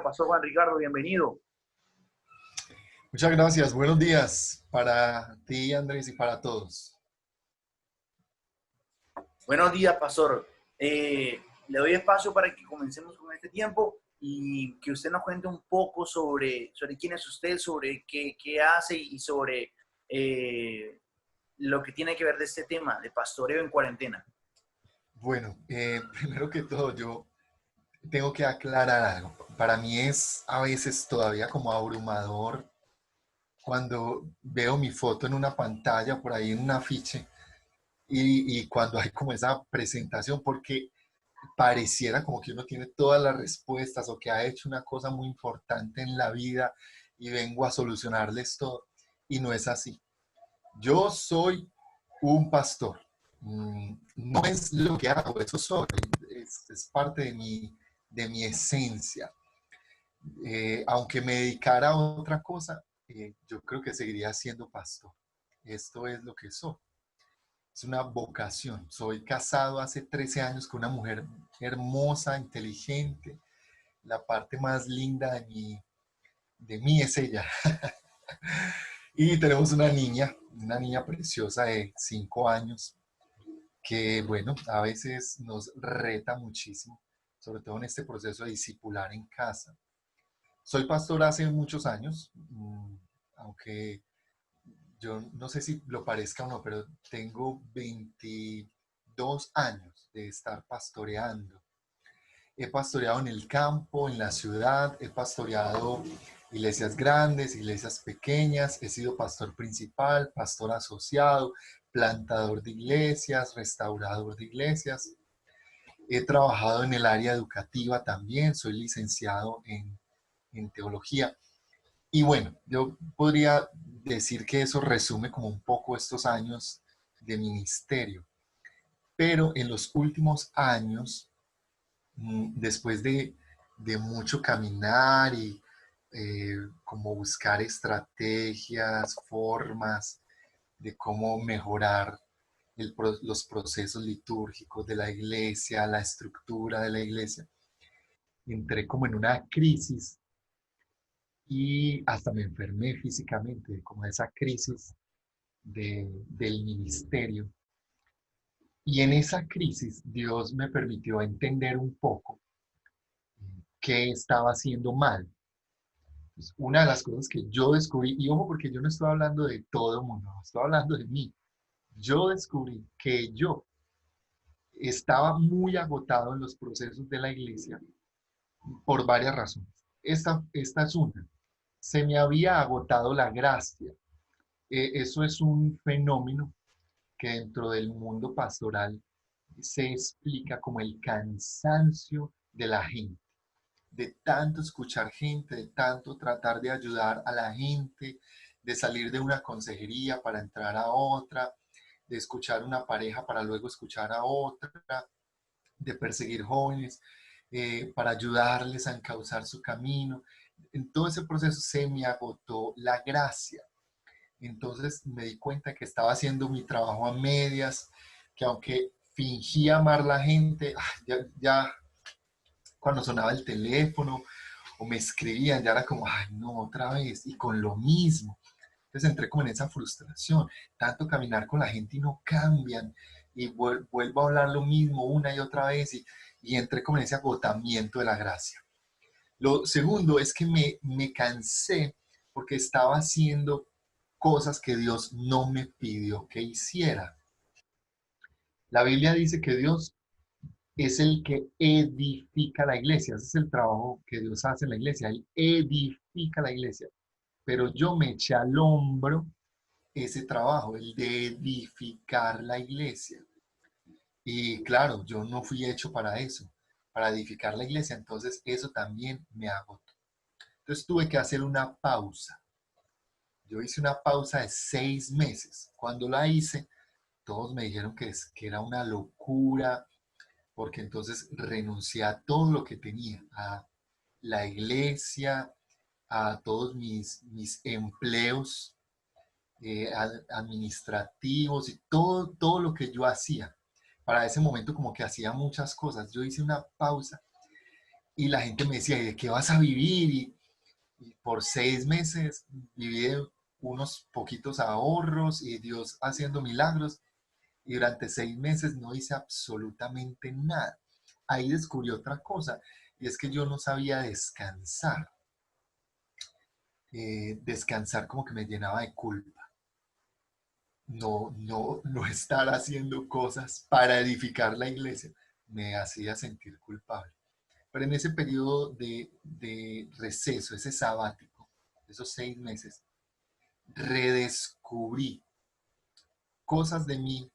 Pastor Juan Ricardo, bienvenido. Muchas gracias. Buenos días para ti, Andrés, y para todos. Buenos días, Pastor. Le doy espacio para que comencemos con este tiempo y que usted nos cuente un poco sobre quién es usted, sobre qué hace y sobre lo que tiene que ver de este tema de pastoreo en cuarentena. Bueno, primero que todo, yo tengo que aclarar algo. Para mí es a veces todavía como abrumador cuando veo mi foto en una pantalla, por ahí en un afiche, y cuando hay como esa presentación, porque pareciera como que uno tiene todas las respuestas o que ha hecho una cosa muy importante en la vida y vengo a solucionarles todo. Y no es así. Yo soy un pastor. No es lo que hago, eso soy. Es parte de mi esencia. Aunque me dedicara a otra cosa, yo creo que seguiría siendo pastor. Esto es lo que soy. Es una vocación. Soy casado hace 13 años con una mujer hermosa, inteligente. La parte más linda de mí es ella. Y tenemos una niña preciosa de 5 años, que bueno, a veces nos reta muchísimo, sobre todo en este proceso de discipular en casa. Soy pastor hace muchos años, aunque yo no sé si lo parezca o no, pero tengo 22 años de estar pastoreando. He pastoreado en el campo, en la ciudad, he pastoreado iglesias grandes, iglesias pequeñas, he sido pastor principal, pastor asociado, plantador de iglesias, restaurador de iglesias. He trabajado en el área educativa también, soy licenciado en teología. Y bueno, yo podría decir que eso resume como un poco estos años de ministerio. Pero en los últimos años, después de mucho caminar y como buscar estrategias, formas de cómo mejorar los procesos litúrgicos de la iglesia, la estructura de la iglesia, entré como en una crisis y hasta me enfermé físicamente, como esa crisis del ministerio. Y en esa crisis Dios me permitió entender un poco qué estaba haciendo mal. Pues una de las cosas que yo descubrí, y ojo porque yo no estoy hablando de todo el mundo, estoy hablando de mí. Yo descubrí que yo estaba muy agotado en los procesos de la iglesia por varias razones. Esta es una. Se me había agotado la gracia. Eso es un fenómeno que dentro del mundo pastoral se explica como el cansancio de la gente, de tanto escuchar gente, de tanto tratar de ayudar a la gente, de salir de una consejería para entrar a otra, de escuchar una pareja para luego escuchar a otra, de perseguir jóvenes para ayudarles a encauzar su camino. En todo ese proceso se me agotó la gracia. Entonces me di cuenta que estaba haciendo mi trabajo a medias, que aunque fingía amar a la gente, ya cuando sonaba el teléfono o me escribían, ya era como, ay, no, otra vez, y con lo mismo. Entonces entré como en esa frustración, tanto caminar con la gente y no cambian, y vuelvo a hablar lo mismo una y otra vez, y entré como en ese agotamiento de la gracia. Lo segundo es que me cansé porque estaba haciendo cosas que Dios no me pidió que hiciera. La Biblia dice que Dios es el que edifica la iglesia. Ese es el trabajo que Dios hace en la iglesia. Él edifica la iglesia. Pero yo me eché al hombro ese trabajo, el de edificar la iglesia. Y claro, yo no fui hecho para eso, para edificar la iglesia. Entonces eso también me agotó. Entonces tuve que hacer una pausa. Yo hice una pausa de 6 meses. Cuando la hice, todos me dijeron que era una locura, porque entonces renuncié a todo lo que tenía, a la iglesia, a todos mis empleos administrativos y todo lo que yo hacía. Para ese momento como que hacía muchas cosas. Yo hice una pausa Y la gente me decía, ¿y de qué vas a vivir? Y por 6 meses viví de unos poquitos ahorros y Dios haciendo milagros. Y durante 6 meses no hice absolutamente nada. Ahí descubrí otra cosa, y es que yo no sabía descansar. Descansar como que me llenaba de culpa. No estar haciendo cosas para edificar la iglesia me hacía sentir culpable. Pero en ese periodo de receso, ese sabático, esos 6 meses, redescubrí cosas de mí,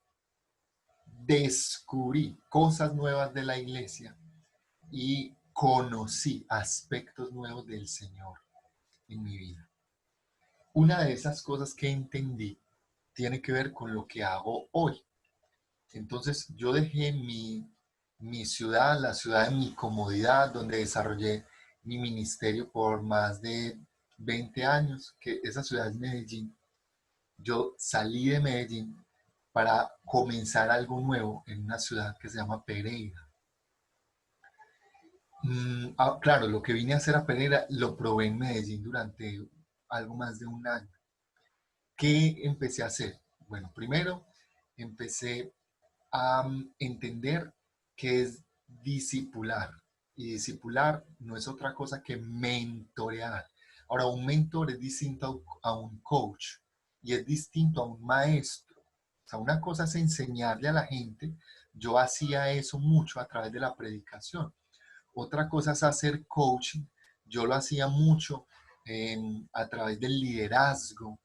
descubrí cosas nuevas de la iglesia y conocí aspectos nuevos del Señor en mi vida. Una de esas cosas que entendí tiene que ver con lo que hago hoy. Entonces yo dejé mi ciudad, la ciudad de mi comodidad, donde desarrollé mi ministerio por más de 20 años, que esa ciudad es Medellín. Yo salí de Medellín para comenzar algo nuevo en una ciudad que se llama Pereira. Claro, lo que vine a hacer a Pereira lo probé en Medellín durante algo más de un año. ¿Qué empecé a hacer? Bueno, primero empecé a entender qué es discipular. Y discipular no es otra cosa que mentorear. Ahora, un mentor es distinto a un coach y es distinto a un maestro. O sea, una cosa es enseñarle a la gente. Yo hacía eso mucho a través de la predicación. Otra cosa es hacer coaching. Yo lo hacía mucho a través del liderazgo,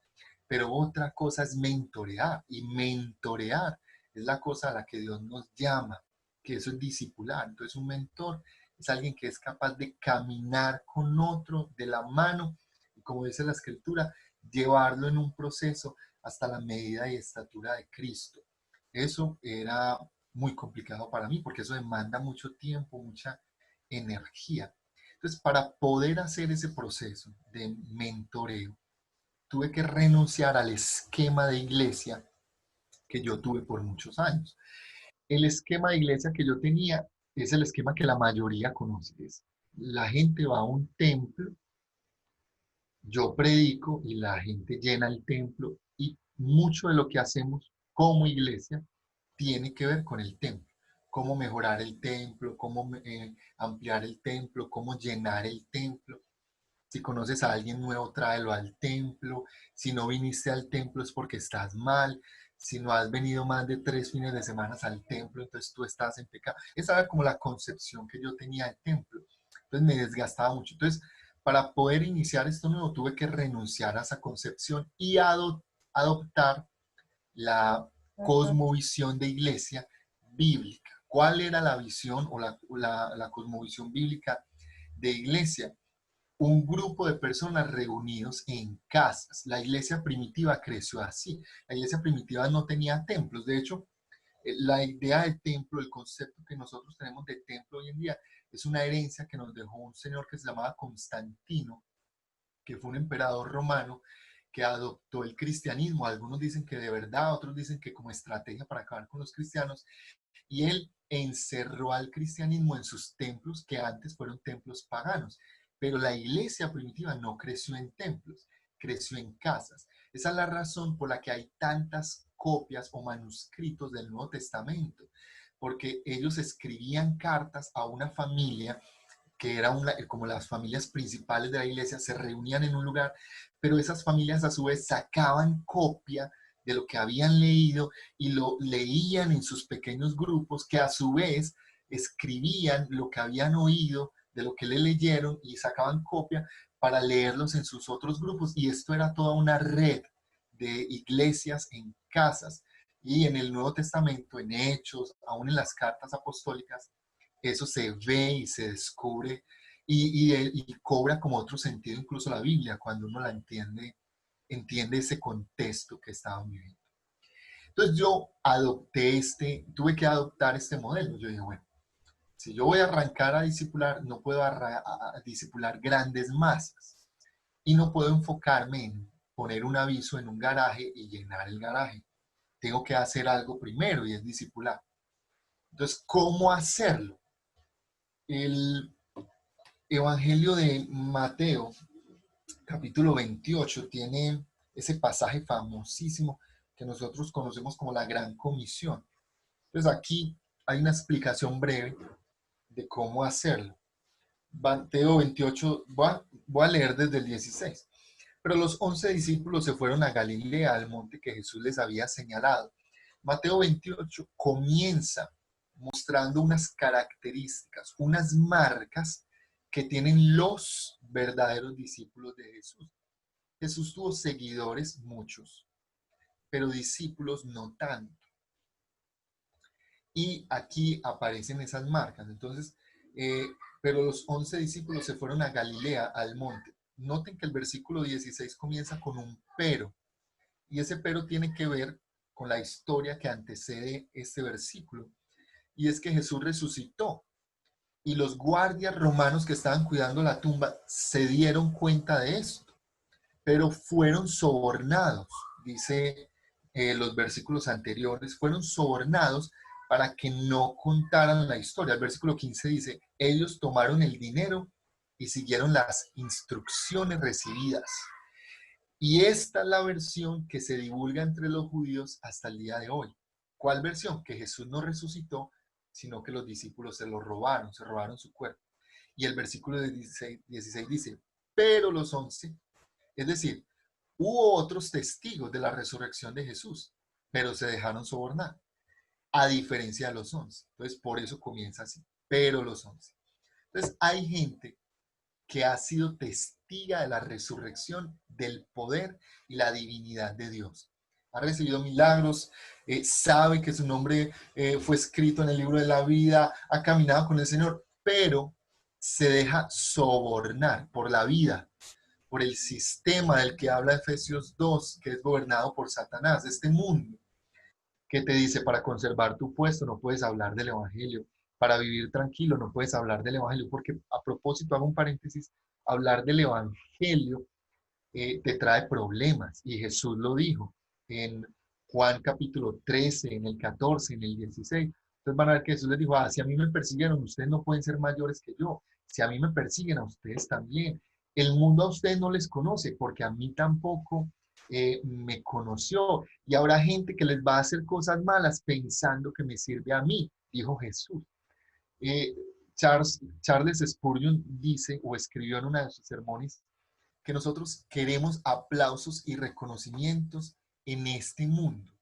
pero otra cosa es mentorear, y mentorear es la cosa a la que Dios nos llama, que eso es discipular. Entonces un mentor es alguien que es capaz de caminar con otro de la mano y, como dice la escritura, llevarlo en un proceso hasta la medida y estatura de Cristo. Eso era muy complicado para mí porque eso demanda mucho tiempo, mucha energía. Entonces, para poder hacer ese proceso de mentoreo, tuve que renunciar al esquema de iglesia que yo tuve por muchos años. El esquema de iglesia que yo tenía es el esquema que la mayoría conoce. La gente va a un templo, yo predico y la gente llena el templo, y mucho de lo que hacemos como iglesia tiene que ver con el templo. Cómo mejorar el templo, cómo ampliar el templo, cómo llenar el templo. Si conoces a alguien nuevo, tráelo al templo. Si no viniste al templo es porque estás mal. Si no has venido más de 3 fines de semana al templo, entonces tú estás en pecado. Esa era como la concepción que yo tenía del templo. Entonces me desgastaba mucho. Entonces, para poder iniciar esto nuevo, tuve que renunciar a esa concepción y adoptar la cosmovisión de iglesia bíblica. ¿Cuál era la visión o la cosmovisión bíblica de iglesia? Un grupo de personas reunidos en casas. La iglesia primitiva creció así. La iglesia primitiva no tenía templos. De hecho, la idea de templo, el concepto que nosotros tenemos de templo hoy en día, es una herencia que nos dejó un señor que se llamaba Constantino, que fue un emperador romano que adoptó el cristianismo. Algunos dicen que de verdad, otros dicen que como estrategia para acabar con los cristianos. Y él encerró al cristianismo en sus templos, que antes fueron templos paganos. Pero la iglesia primitiva no creció en templos, creció en casas. Esa es la razón por la que hay tantas copias o manuscritos del Nuevo Testamento, porque ellos escribían cartas a una familia que era como las familias principales de la iglesia, se reunían en un lugar, pero esas familias a su vez sacaban copia de lo que habían leído y lo leían en sus pequeños grupos, que a su vez escribían lo que habían oído de lo que le leyeron y sacaban copia para leerlos en sus otros grupos. Y esto era toda una red de iglesias en casas. Y en el Nuevo Testamento, en Hechos, aún en las cartas apostólicas, eso se ve y se descubre y cobra como otro sentido incluso la Biblia cuando uno la entiende ese contexto que estaban viviendo. Entonces yo tuve que adoptar este modelo. Yo dije, bueno, si yo voy a arrancar a discipular, no puedo a discipular grandes masas y no puedo enfocarme en poner un aviso en un garaje y llenar el garaje. Tengo que hacer algo primero y es discipular. Entonces, ¿cómo hacerlo? El Evangelio de Mateo, capítulo 28, tiene ese pasaje famosísimo que nosotros conocemos como la Gran Comisión. Entonces aquí hay una explicación breve de cómo hacerlo. Mateo 28, voy a leer desde el 16. Pero los 11 discípulos se fueron a Galilea, al monte que Jesús les había señalado. Mateo 28 comienza mostrando unas características, unas marcas que tienen los verdaderos discípulos de Jesús. Jesús tuvo seguidores muchos, pero discípulos no tanto. Y aquí aparecen esas marcas. Entonces, pero los 11 discípulos se fueron a Galilea, al monte. Noten que el versículo 16 comienza con un pero. Y ese pero tiene que ver con la historia que antecede este versículo. Y es que Jesús resucitó. Y los guardias romanos que estaban cuidando la tumba se dieron cuenta de esto. Pero fueron sobornados, dice los versículos anteriores, fueron sobornados para que no contaran la historia. El versículo 15 dice, ellos tomaron el dinero y siguieron las instrucciones recibidas. Y esta es la versión que se divulga entre los judíos hasta el día de hoy. ¿Cuál versión? Que Jesús no resucitó, sino que los discípulos se robaron su cuerpo. Y el versículo 16 dice, pero los 11, es decir, hubo otros testigos de la resurrección de Jesús, pero se dejaron sobornar, a diferencia de los 11. Entonces, por eso comienza así, pero los 11. Entonces, hay gente que ha sido testiga de la resurrección, del poder y la divinidad de Dios. Ha recibido milagros, sabe que su nombre fue escrito en el libro de la vida, ha caminado con el Señor, pero se deja sobornar por la vida, por el sistema del que habla Efesios 2, que es gobernado por Satanás, este mundo que te dice, para conservar tu puesto no puedes hablar del Evangelio, para vivir tranquilo no puedes hablar del Evangelio, porque a propósito, hago un paréntesis, hablar del Evangelio te trae problemas, y Jesús lo dijo en Juan capítulo 13, en el 14, en el 16. Entonces van a ver que Jesús les dijo, si a mí me persiguieron, ustedes no pueden ser mayores que yo. Si a mí me persiguen, a ustedes también. El mundo a ustedes no les conoce, porque a mí tampoco me conoció. Y habrá gente que les va a hacer cosas malas pensando que me sirve a mí, dijo Jesús. Eh, Charles Spurgeon dice o escribió en una de sus sermones que nosotros queremos aplausos y reconocimientos en este mundo.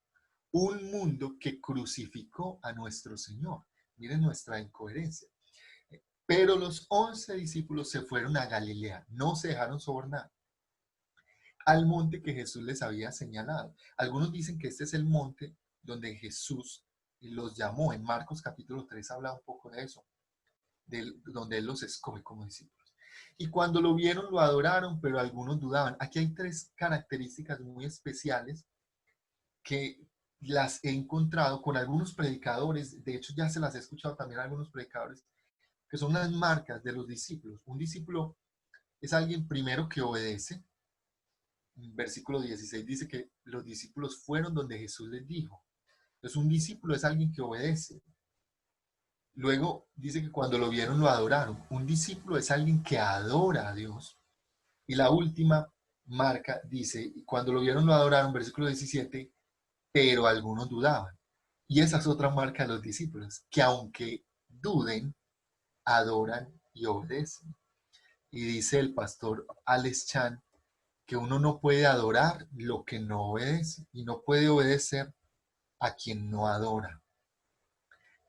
Un mundo que crucificó a nuestro Señor. Miren nuestra incoherencia. Pero los 11 discípulos se fueron a Galilea, no se dejaron sobornar, al monte que Jesús les había señalado. Algunos dicen que este es el monte donde Jesús los llamó. En Marcos capítulo 3 habla un poco de eso, donde Él los escoge como discípulos. Y cuando lo vieron, lo adoraron, pero algunos dudaban. Aquí hay 3 características muy especiales que las he encontrado con algunos predicadores. De hecho, ya se las he escuchado también a algunos predicadores, que son las marcas de los discípulos. Un discípulo es alguien primero que obedece. Versículo 16 dice que los discípulos fueron donde Jesús les dijo. Entonces, un discípulo es alguien que obedece. Luego dice que cuando lo vieron lo adoraron. Un discípulo es alguien que adora a Dios. Y la última marca dice, cuando lo vieron lo adoraron, versículo 17, pero algunos dudaban. Y esa es otra marca de los discípulos, que aunque duden, adoran y obedecen. Y dice el pastor Alex Chan que uno no puede adorar lo que no obedece y no puede obedecer a quien no adora.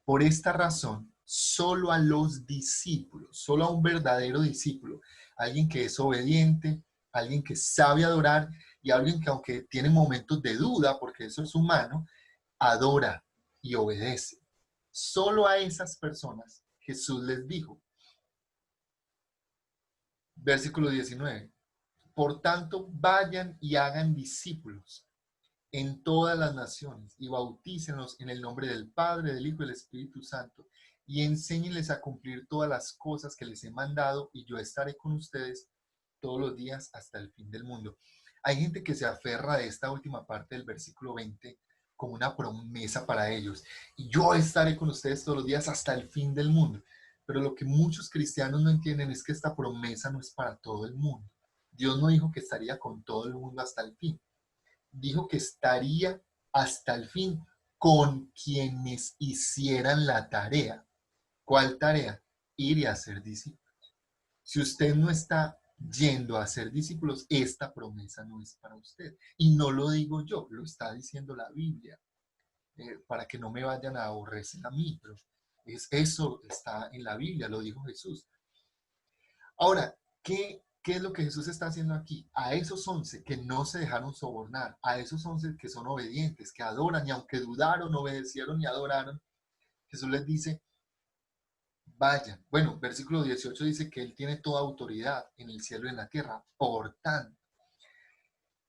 Por esta razón, solo a los discípulos, solo a un verdadero discípulo, alguien que es obediente, alguien que sabe adorar y alguien que aunque tiene momentos de duda, porque eso es humano, adora y obedece. Solo a esas personas Jesús les dijo. Versículo 19. Por tanto, vayan y hagan discípulos en todas las naciones y bautícenlos en el nombre del Padre, del Hijo y del Espíritu Santo y enséñenles a cumplir todas las cosas que les he mandado y yo estaré con ustedes todos los días hasta el fin del mundo. Hay gente que se aferra a esta última parte del versículo 20 como una promesa para ellos. Y yo estaré con ustedes todos los días hasta el fin del mundo. Pero lo que muchos cristianos no entienden es que esta promesa no es para todo el mundo. Dios no dijo que estaría con todo el mundo hasta el fin. Dijo que estaría hasta el fin con quienes hicieran la tarea. ¿Cuál tarea? Ir y hacer discípulos. Si usted no está yendo a ser discípulos, esta promesa no es para usted. Y no lo digo yo, lo está diciendo la Biblia, para que no me vayan a aborrecer a mí, pero eso está en la Biblia, lo dijo Jesús. Ahora, ¿qué es lo que Jesús está haciendo aquí? A esos 11 que no se dejaron sobornar, a esos 11 que son obedientes, que adoran, y aunque dudaron, obedecieron y adoraron, Jesús les dice, vayan. Bueno, versículo 18 dice que Él tiene toda autoridad en el cielo y en la tierra. Por tanto,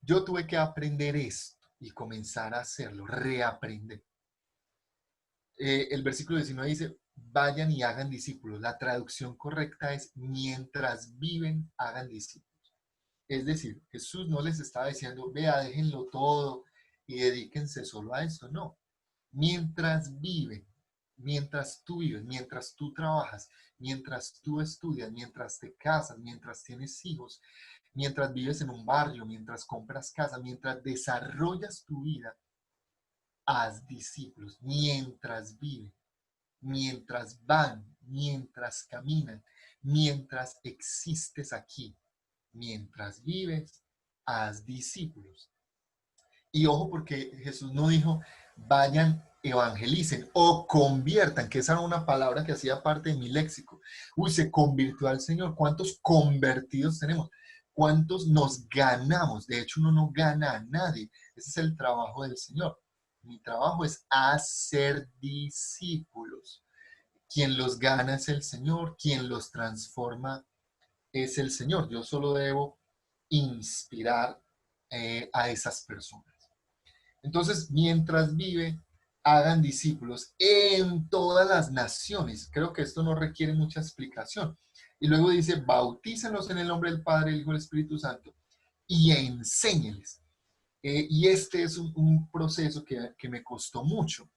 yo tuve que aprender esto y comenzar a hacerlo, reaprender. El versículo 19 dice, vayan y hagan discípulos. La traducción correcta es, mientras viven, hagan discípulos. Es decir, Jesús no les estaba diciendo, vea, déjenlo todo y dedíquense solo a esto. No. Mientras viven, mientras tú vives, mientras tú trabajas, mientras tú estudias, mientras te casas, mientras tienes hijos, mientras vives en un barrio, mientras compras casa, mientras desarrollas tu vida, haz discípulos. Mientras viven, mientras van, mientras caminan, mientras existes aquí, mientras vives, haz discípulos. Y ojo, porque Jesús no dijo, vayan, evangelicen o conviertan, que esa era una palabra que hacía parte de mi léxico. Uy, se convirtió al Señor. ¿Cuántos convertidos tenemos? ¿Cuántos nos ganamos? De hecho, uno no gana a nadie. Ese es el trabajo del Señor. Mi trabajo es hacer discípulos. Quien los gana es el Señor, quien los transforma es el Señor. Yo solo debo inspirar a esas personas. Entonces, mientras vive, hagan discípulos en todas las naciones. Creo que esto no requiere mucha explicación. Y luego dice, bautícenlos en el nombre del Padre, el Hijo y el Espíritu Santo y enséñeles. Y este es un proceso que me costó mucho,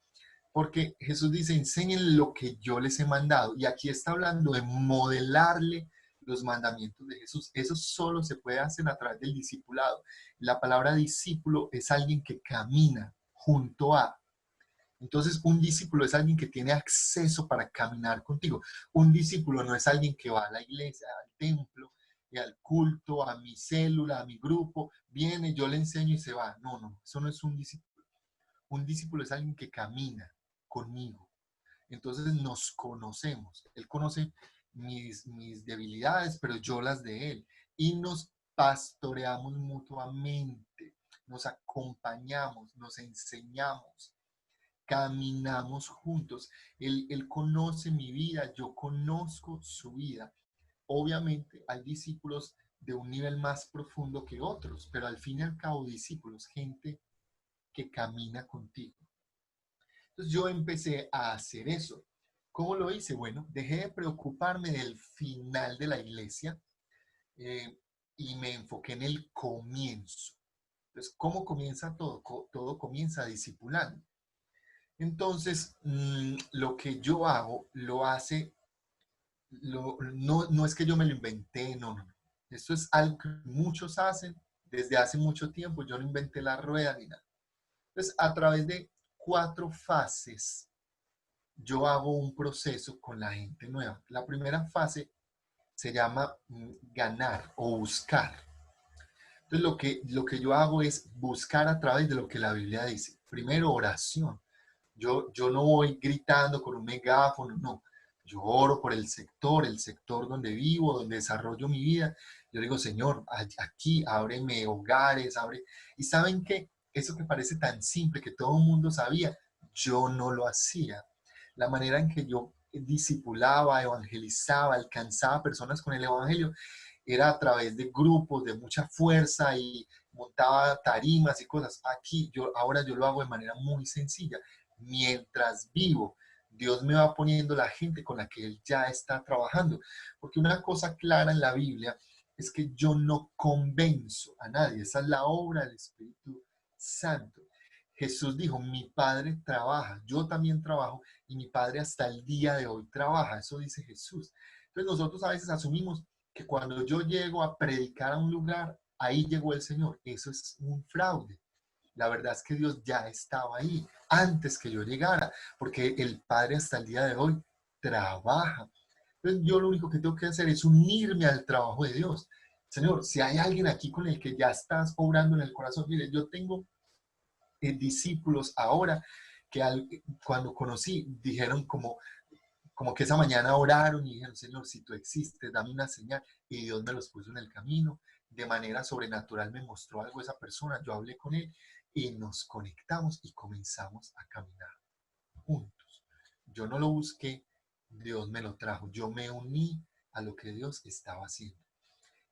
porque Jesús dice, enseñen lo que yo les he mandado. Y aquí está hablando de modelarle los mandamientos de Jesús. Eso solo se puede hacer a través del discipulado. La palabra discípulo es alguien que camina junto a. Entonces, un discípulo es alguien que tiene acceso para caminar contigo. Un discípulo no es alguien que va a la iglesia, al templo, y al culto, a mi célula, a mi grupo, viene, yo le enseño y se va. No, no, eso no es un discípulo. Un discípulo es alguien que camina conmigo. Entonces nos conocemos. Él conoce mis debilidades, pero yo las de él. Y nos pastoreamos mutuamente, nos acompañamos, nos enseñamos, caminamos juntos. Él conoce mi vida, yo conozco su vida. Obviamente hay discípulos de un nivel más profundo que otros, pero al fin y al cabo discípulos, gente que camina contigo. Entonces yo empecé a hacer eso. ¿Cómo lo hice? Bueno, dejé de preocuparme del final de la iglesia eh, y me enfoqué en el comienzo. Entonces, ¿cómo comienza todo? Todo comienza discipulando. Entonces, lo que yo hago, no es que yo me lo inventé, no, no. Esto es algo que muchos hacen desde hace mucho tiempo. Yo no inventé la rueda ni nada. Entonces, a través de 4 fases, yo hago un proceso con la gente nueva. La primera fase se llama ganar o buscar. Entonces, lo que yo hago es buscar a través de lo que la Biblia dice. Primero, oración. Yo no voy gritando con un megáfono, no. Yo oro por el sector donde vivo, donde desarrollo mi vida. Yo digo, Señor, aquí ábreme hogares, abre. ¿Y saben qué? Eso que parece tan simple, que todo el mundo sabía, yo no lo hacía. La manera en que yo discipulaba, evangelizaba, alcanzaba personas con el evangelio, era a través de grupos de mucha fuerza y montaba tarimas y cosas. Aquí, ahora yo lo hago de manera muy sencilla. Mientras vivo, Dios me va poniendo la gente con la que Él ya está trabajando. Porque una cosa clara en la Biblia es que yo no convenzo a nadie. Esa es la obra del Espíritu Santo. Jesús dijo, mi Padre trabaja, yo también trabajo y mi Padre hasta el día de hoy trabaja. Eso dice Jesús. Entonces nosotros a veces asumimos que cuando yo llego a predicar a un lugar, ahí llegó el Señor. Eso es un fraude. La verdad es que Dios ya estaba ahí antes que yo llegara, porque el Padre hasta el día de hoy trabaja. Entonces yo lo único que tengo que hacer es unirme al trabajo de Dios. Señor, si hay alguien aquí con el que ya estás obrando en el corazón, mire, yo tengo discípulos ahora que cuando conocí dijeron como que esa mañana oraron y dijeron, Señor, si tú existes, dame una señal. Y Dios me los puso en el camino. De manera sobrenatural me mostró algo esa persona. Yo hablé con él y nos conectamos y comenzamos a caminar juntos. Yo no lo busqué, Dios me lo trajo. Yo me uní a lo que Dios estaba haciendo.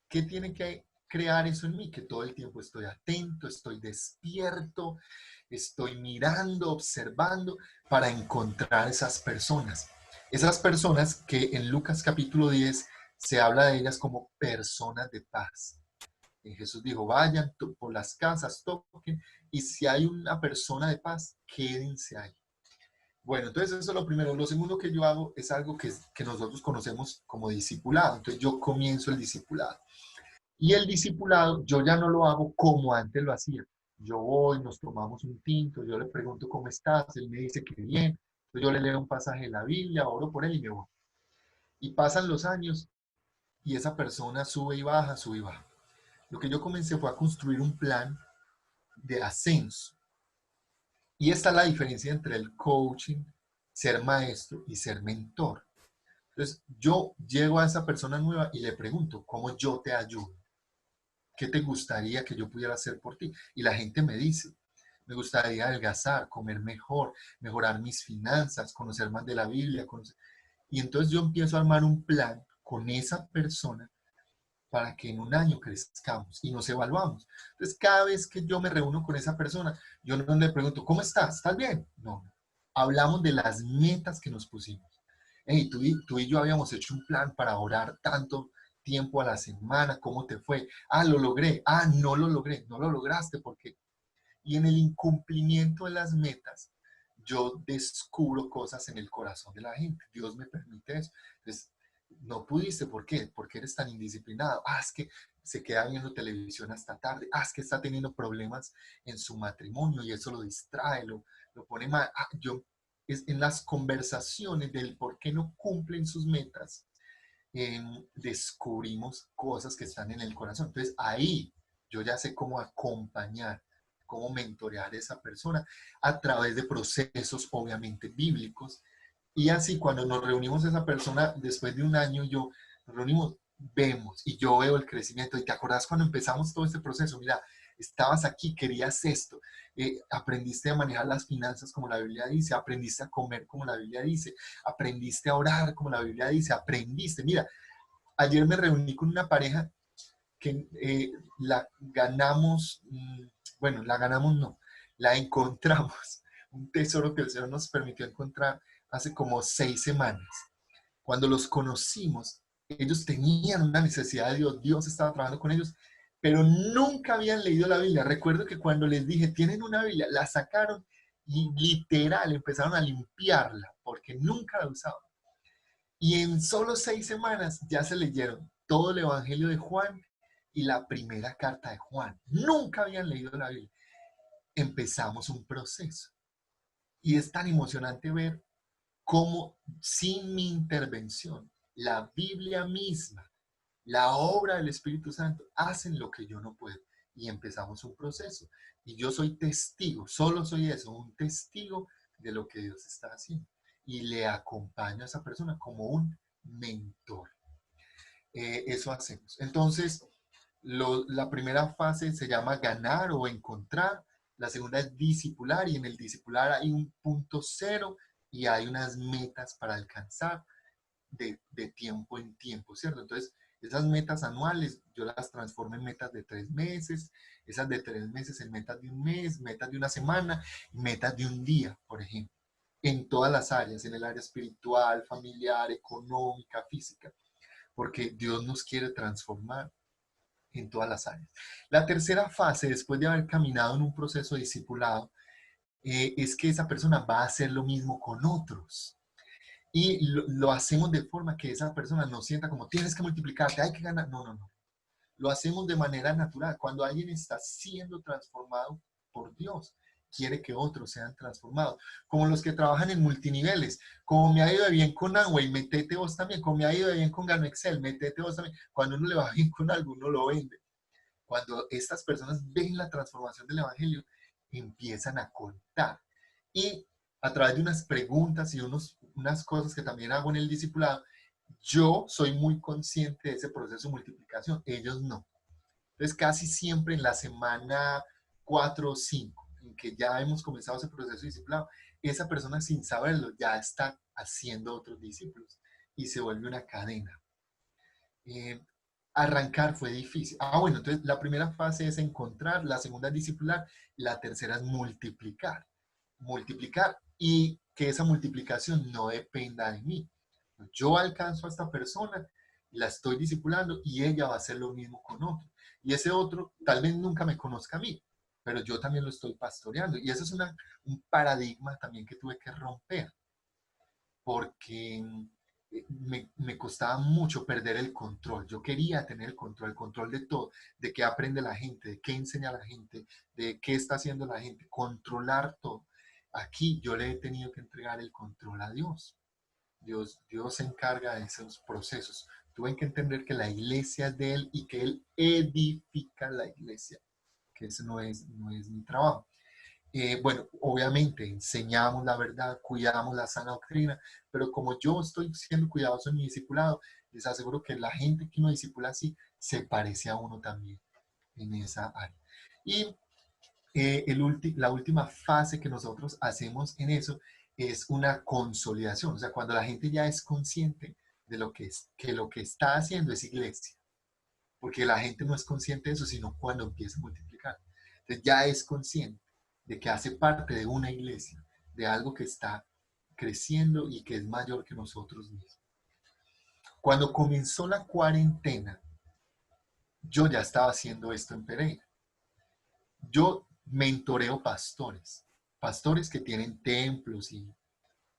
¿Qué tiene que crear eso en mí? Que todo el tiempo estoy atento, estoy despierto, estoy mirando, observando para encontrar esas personas. Esas personas que en Lucas capítulo 10 se habla de ellas como personas de paz. Y Jesús dijo, vayan por las casas, toquen, y si hay una persona de paz, quédense ahí. Bueno, entonces eso es lo primero. Lo segundo que yo hago es algo que nosotros conocemos como discipulado. Entonces yo comienzo el discipulado. Y el discipulado yo ya no lo hago como antes lo hacía. Yo voy, nos tomamos un tinto, yo le pregunto cómo estás, él me dice que bien, entonces yo le leo un pasaje de la Biblia, oro por él y me voy. Y pasan los años y esa persona sube y baja, sube y baja. Lo que yo comencé fue a construir un plan de ascenso. Y esta es la diferencia entre el coaching, ser maestro y ser mentor. Entonces yo llego a esa persona nueva y le pregunto, ¿cómo yo te ayudo? ¿Qué te gustaría que yo pudiera hacer por ti? Y la gente me dice, me gustaría adelgazar, comer mejor, mejorar mis finanzas, conocer más de la Biblia. Y entonces yo empiezo a armar un plan con esa persona para que en un año crezcamos y nos evaluamos. Entonces cada vez que yo me reúno con esa persona, yo no le pregunto, ¿cómo estás? ¿Estás bien? No. Hablamos de las metas que nos pusimos. Hey, tú y yo habíamos hecho un plan para orar tanto tiempo a la semana, ¿cómo te fue? Ah, lo logré. Ah, no lo logré. No lo lograste porque... Y en el incumplimiento de las metas, yo descubro cosas en el corazón de la gente. Dios me permite eso. Entonces, no pudiste, ¿por qué? Porque eres tan indisciplinado. Ah, es que se queda viendo televisión hasta tarde. Ah, es que está teniendo problemas en su matrimonio y eso lo distrae, lo pone mal. Ah, es en las conversaciones del por qué no cumplen sus metas, descubrimos cosas que están en el corazón. Entonces ahí yo ya sé cómo acompañar, cómo mentorear a esa persona a través de procesos obviamente bíblicos. Y así cuando nos reunimos esa persona, después de un año, nos reunimos, vemos y yo veo el crecimiento. ¿Y te acordás cuando empezamos todo este proceso? Mira, estabas aquí, querías esto, aprendiste a manejar las finanzas como la Biblia dice, aprendiste a comer como la Biblia dice, aprendiste a orar como la Biblia dice, aprendiste. Mira, ayer me reuní con una pareja que la ganamos, bueno, la ganamos no, la encontramos, un tesoro que el Señor nos permitió encontrar hace como 6 semanas. Cuando los conocimos, ellos tenían una necesidad de Dios, Dios estaba trabajando con ellos, pero nunca habían leído la Biblia. Recuerdo que cuando les dije, tienen una Biblia, la sacaron y literal empezaron a limpiarla, porque nunca la usaban. Y en solo 6 semanas ya se leyeron todo el Evangelio de Juan y la primera carta de Juan. Nunca habían leído la Biblia. Empezamos un proceso. Y es tan emocionante ver cómo sin mi intervención, la Biblia misma, la obra del Espíritu Santo, hacen lo que yo no puedo. Y empezamos un proceso. Y yo soy testigo, solo soy eso, un testigo de lo que Dios está haciendo. Y le acompaño a esa persona como un mentor. Eso hacemos. Entonces, la primera fase se llama ganar o encontrar. La segunda es discipular y en el discipular hay un punto cero y hay unas metas para alcanzar de tiempo en tiempo, ¿cierto? Entonces, esas metas anuales yo las transformo en metas de 3 meses, esas de 3 meses en metas de un mes, metas de una semana, metas de un día, por ejemplo, en todas las áreas, en el área espiritual, familiar, económica, física, porque Dios nos quiere transformar en todas las áreas. La tercera fase, después de haber caminado en un proceso discipulado, es que esa persona va a hacer lo mismo con otros. Y lo hacemos de forma que esa persona no sienta como tienes que multiplicarte, hay que ganar. No, no, no. Lo hacemos de manera natural. Cuando alguien está siendo transformado por Dios, quiere que otros sean transformados. Como los que trabajan en multiniveles. Como me ha ido de bien con Amway, metete vos también. Como me ha ido de bien con Gano Excel, metete vos también. Cuando uno le va bien con algo, uno lo vende. Cuando estas personas ven la transformación del Evangelio, empiezan a contar. Y a través de unas preguntas y unas cosas que también hago en el discipulado, yo soy muy consciente de ese proceso de multiplicación, ellos no. Entonces, casi siempre en la semana 4 o 5, en que ya hemos comenzado ese proceso de discipulado, esa persona sin saberlo ya está haciendo otros discípulos y se vuelve una cadena. Eh, Arrancar fue difícil. Bueno, entonces la primera fase es encontrar, la segunda es discipular, la tercera es multiplicar. Multiplicar y que esa multiplicación no dependa de mí. Yo alcanzo a esta persona, la estoy discipulando y ella va a hacer lo mismo con otro. Y ese otro tal vez nunca me conozca a mí, pero yo también lo estoy pastoreando. Y eso es un paradigma también que tuve que romper, porque me costaba mucho perder el control. Yo quería tener el control de todo, de qué aprende la gente, de qué enseña la gente, de qué está haciendo la gente, controlar todo. Aquí yo le he tenido que entregar el control a Dios. Dios se encarga de esos procesos. Tuve que entender que la iglesia es de Él y que Él edifica la iglesia, que ese no es mi trabajo. Bueno, obviamente enseñamos la verdad, cuidamos la sana doctrina, pero como yo estoy siendo cuidadoso en mi discipulado, les aseguro que la gente que uno discipula así se parece a uno también en esa área. Y la última fase que nosotros hacemos en eso es una consolidación, o sea, cuando la gente ya es consciente de que lo que está haciendo es iglesia, porque la gente no es consciente de eso, sino cuando empieza a multiplicar. Entonces ya es consciente de que hace parte de una iglesia, de algo que está creciendo y que es mayor que nosotros mismos. Cuando comenzó la cuarentena, yo ya estaba haciendo esto en Pereira. Yo mentoreo pastores que tienen templos y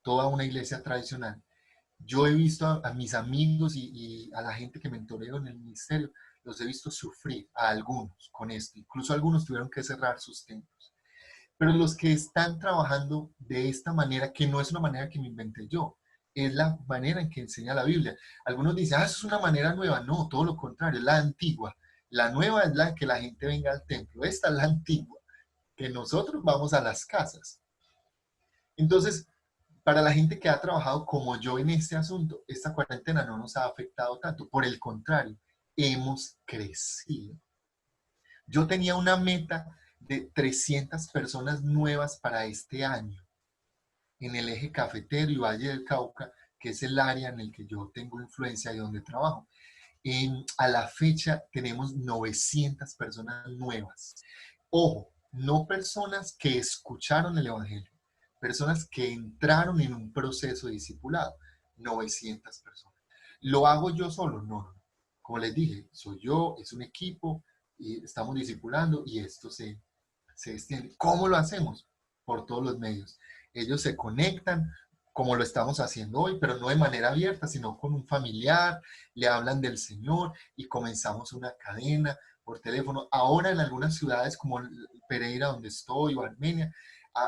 toda una iglesia tradicional. Yo he visto a mis amigos y a la gente que mentoreo en el ministerio, los he visto sufrir, a algunos con esto. Incluso algunos tuvieron que cerrar sus templos. Pero los que están trabajando de esta manera, que no es una manera que me inventé yo, es la manera en que enseña la Biblia. Algunos dicen, eso es una manera nueva. No, todo lo contrario, es la antigua. La nueva es la que la gente venga al templo. Esta es la antigua, que nosotros vamos a las casas. Entonces, para la gente que ha trabajado como yo en este asunto, esta cuarentena no nos ha afectado tanto. Por el contrario, hemos crecido. Yo tenía una meta de 300 personas nuevas para este año en el eje cafetero y Valle del Cauca, que es el área en el que yo tengo influencia y donde trabajo. A la fecha tenemos 900 personas nuevas. Ojo, no personas que escucharon el Evangelio, personas que entraron en un proceso de discipulado, 900 personas. ¿Lo hago yo solo? No, no. Como les dije, soy yo, es un equipo, y estamos discipulando y esto se extiende. ¿Cómo lo hacemos? Por todos los medios. Ellos se conectan, como lo estamos haciendo hoy, pero no de manera abierta, sino con un familiar, le hablan del Señor y comenzamos una cadena por teléfono. Ahora en algunas ciudades como Pereira, donde estoy, o Armenia,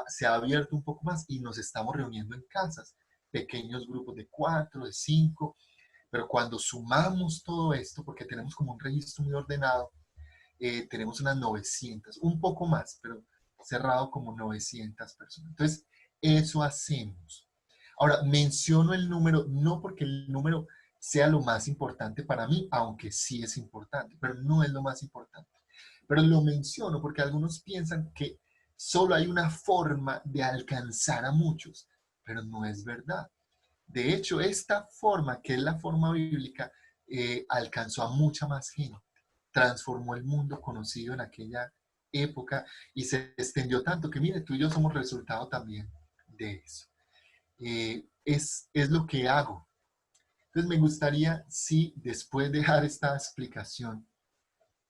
se ha abierto un poco más y nos estamos reuniendo en casas, pequeños grupos de 4, de 5, pero cuando sumamos todo esto, porque tenemos como un registro muy ordenado, tenemos unas 900, un poco más, pero cerrado como 900 personas. Entonces, eso hacemos. Ahora, menciono el número, no porque el número sea lo más importante para mí, aunque sí es importante, pero no es lo más importante. Pero lo menciono porque algunos piensan que solo hay una forma de alcanzar a muchos, pero no es verdad. De hecho, esta forma, que es la forma bíblica, alcanzó a mucha más gente, transformó el mundo conocido en aquella época y se extendió tanto que, mire, tú y yo somos resultado también de eso. Es lo que hago. Entonces me gustaría, si después de dar esta explicación,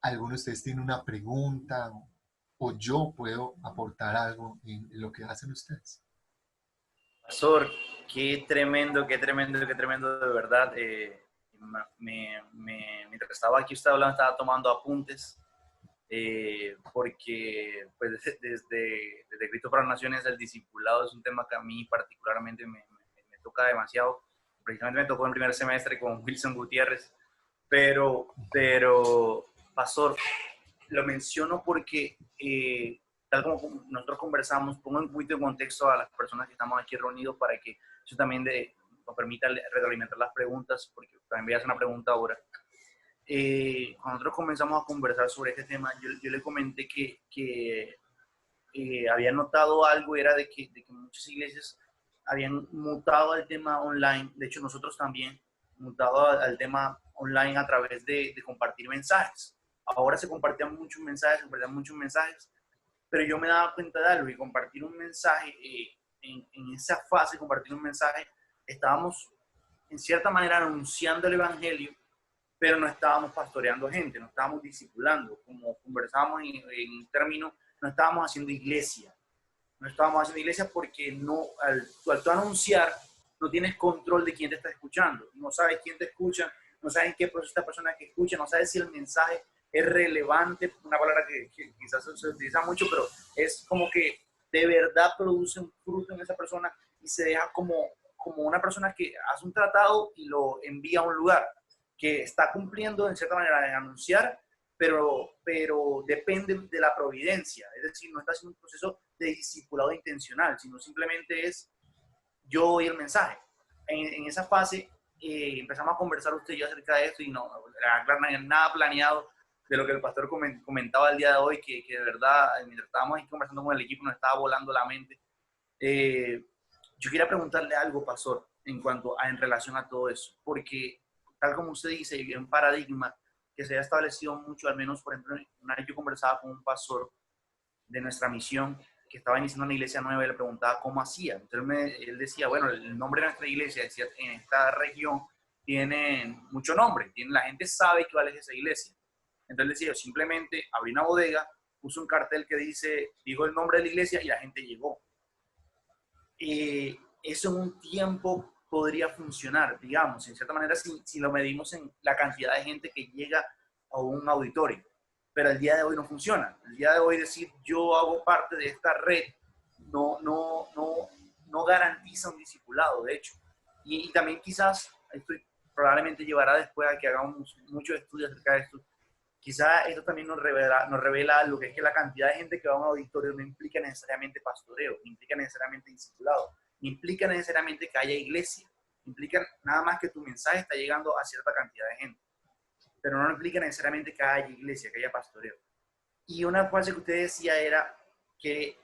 alguno de ustedes tiene una pregunta o yo puedo aportar algo en lo que hacen ustedes. Pastor, qué tremendo, qué tremendo, qué tremendo de verdad. Mientras estaba aquí usted hablando, estaba tomando apuntes, porque pues, desde Cristo para las Naciones el discipulado es un tema que a mí particularmente me toca demasiado. Precisamente me tocó en primer semestre con Wilson Gutiérrez, pero Pastor, lo menciono porque, tal como nosotros conversamos, pongo un poquito de contexto a las personas que estamos aquí reunidos para que eso también nos permita retroalimentar las preguntas, porque también voy a hacer una pregunta ahora. Cuando nosotros comenzamos a conversar sobre este tema, yo le comenté que había notado algo, era de que muchas iglesias habían mutado al tema online. De hecho, nosotros también mutado al tema online a través de compartir mensajes. Ahora se compartían muchos mensajes, pero yo me daba cuenta de algo y compartir un mensaje, en esa fase de compartir un mensaje, estábamos en cierta manera anunciando el evangelio, pero no estábamos pastoreando gente, no estábamos discipulando, como conversábamos en un término, no estábamos haciendo iglesia. No estábamos haciendo iglesia porque no, al tú anunciar, no tienes control de quién te está escuchando, no sabes quién te escucha, no sabes en qué proceso esta persona que escucha, no sabes si el mensaje es relevante, una palabra que quizás se utiliza mucho, pero es como que de verdad produce un fruto en esa persona y se deja como una persona que hace un tratado y lo envía a un lugar, que está cumpliendo en cierta manera en anunciar, pero depende de la providencia, es decir, no está haciendo un proceso de discipulado intencional, sino simplemente es yo doy el mensaje. En esa fase empezamos a conversar usted y yo acerca de esto y no era nada planeado de lo que el pastor comentaba el día de hoy, que de verdad, mientras estábamos ahí conversando con el equipo, nos estaba volando la mente. Yo quería preguntarle algo, pastor, en relación a todo eso, porque tal como usted dice, hay un paradigma que se ha establecido mucho, al menos, por ejemplo, una vez yo conversaba con un pastor de nuestra misión que estaba iniciando una iglesia nueva y le preguntaba cómo hacía. Entonces él decía, bueno, el nombre de nuestra iglesia, decía, en esta región tiene mucho nombre, la gente sabe cuál es esa iglesia. Entonces decía, yo simplemente abrí una bodega, puse un cartel que dijo el nombre de la iglesia y la gente llegó. Eso en un tiempo podría funcionar, digamos, en cierta manera, si lo medimos en la cantidad de gente que llega a un auditorio. Pero el día de hoy no funciona. El día de hoy decir yo hago parte de esta red no garantiza un discipulado, de hecho. Y también quizás, esto probablemente llevará después a que hagamos muchos estudios acerca de esto. Quizás esto también nos revela lo que es que la cantidad de gente que va a un auditorio no implica necesariamente pastoreo, no implica necesariamente discipulado, no implica necesariamente que haya iglesia, implica nada más que tu mensaje está llegando a cierta cantidad de gente, pero no implica necesariamente que haya iglesia, que haya pastoreo. Y una frase que usted decía era que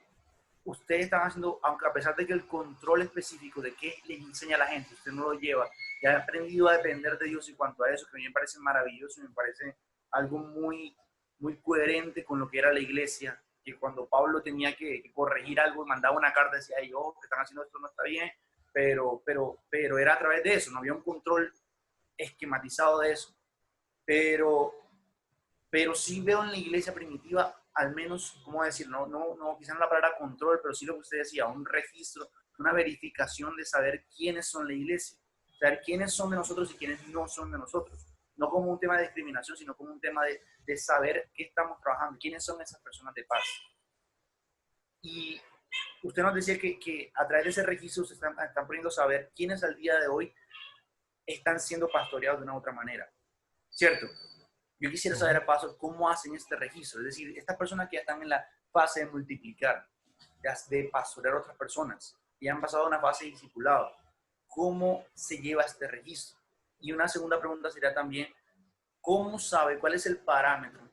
ustedes están haciendo, aunque a pesar de que el control específico de qué les enseña a la gente, usted no lo lleva, y ha aprendido a depender de Dios en cuanto a eso, que a mí me parece maravilloso, me parece algo muy, muy coherente con lo que era la iglesia, que cuando Pablo tenía que corregir algo, mandaba una carta, decía, ay, oh, que están haciendo esto no está bien, pero era a través de eso, no había un control esquematizado de eso. Pero, pero sí veo en la iglesia primitiva, al menos, ¿cómo decir? No, quizás no la palabra control, pero sí lo que usted decía, un registro, una verificación de saber quiénes son la iglesia, saber quiénes son de nosotros y quiénes no son de nosotros. No como un tema de discriminación, sino como un tema de saber qué estamos trabajando, quiénes son esas personas de paz. Y usted nos decía que a través de ese registro se están poniendo a saber quiénes al día de hoy están siendo pastoreados de una u otra manera. ¿Cierto? Yo quisiera saber a paso cómo hacen este registro, es decir, estas personas que ya están en la fase de multiplicar, de pastorear a otras personas, y han pasado a una fase de discipulado, ¿cómo se lleva este registro? Y una segunda pregunta sería también, ¿cómo sabe cuál es el parámetro?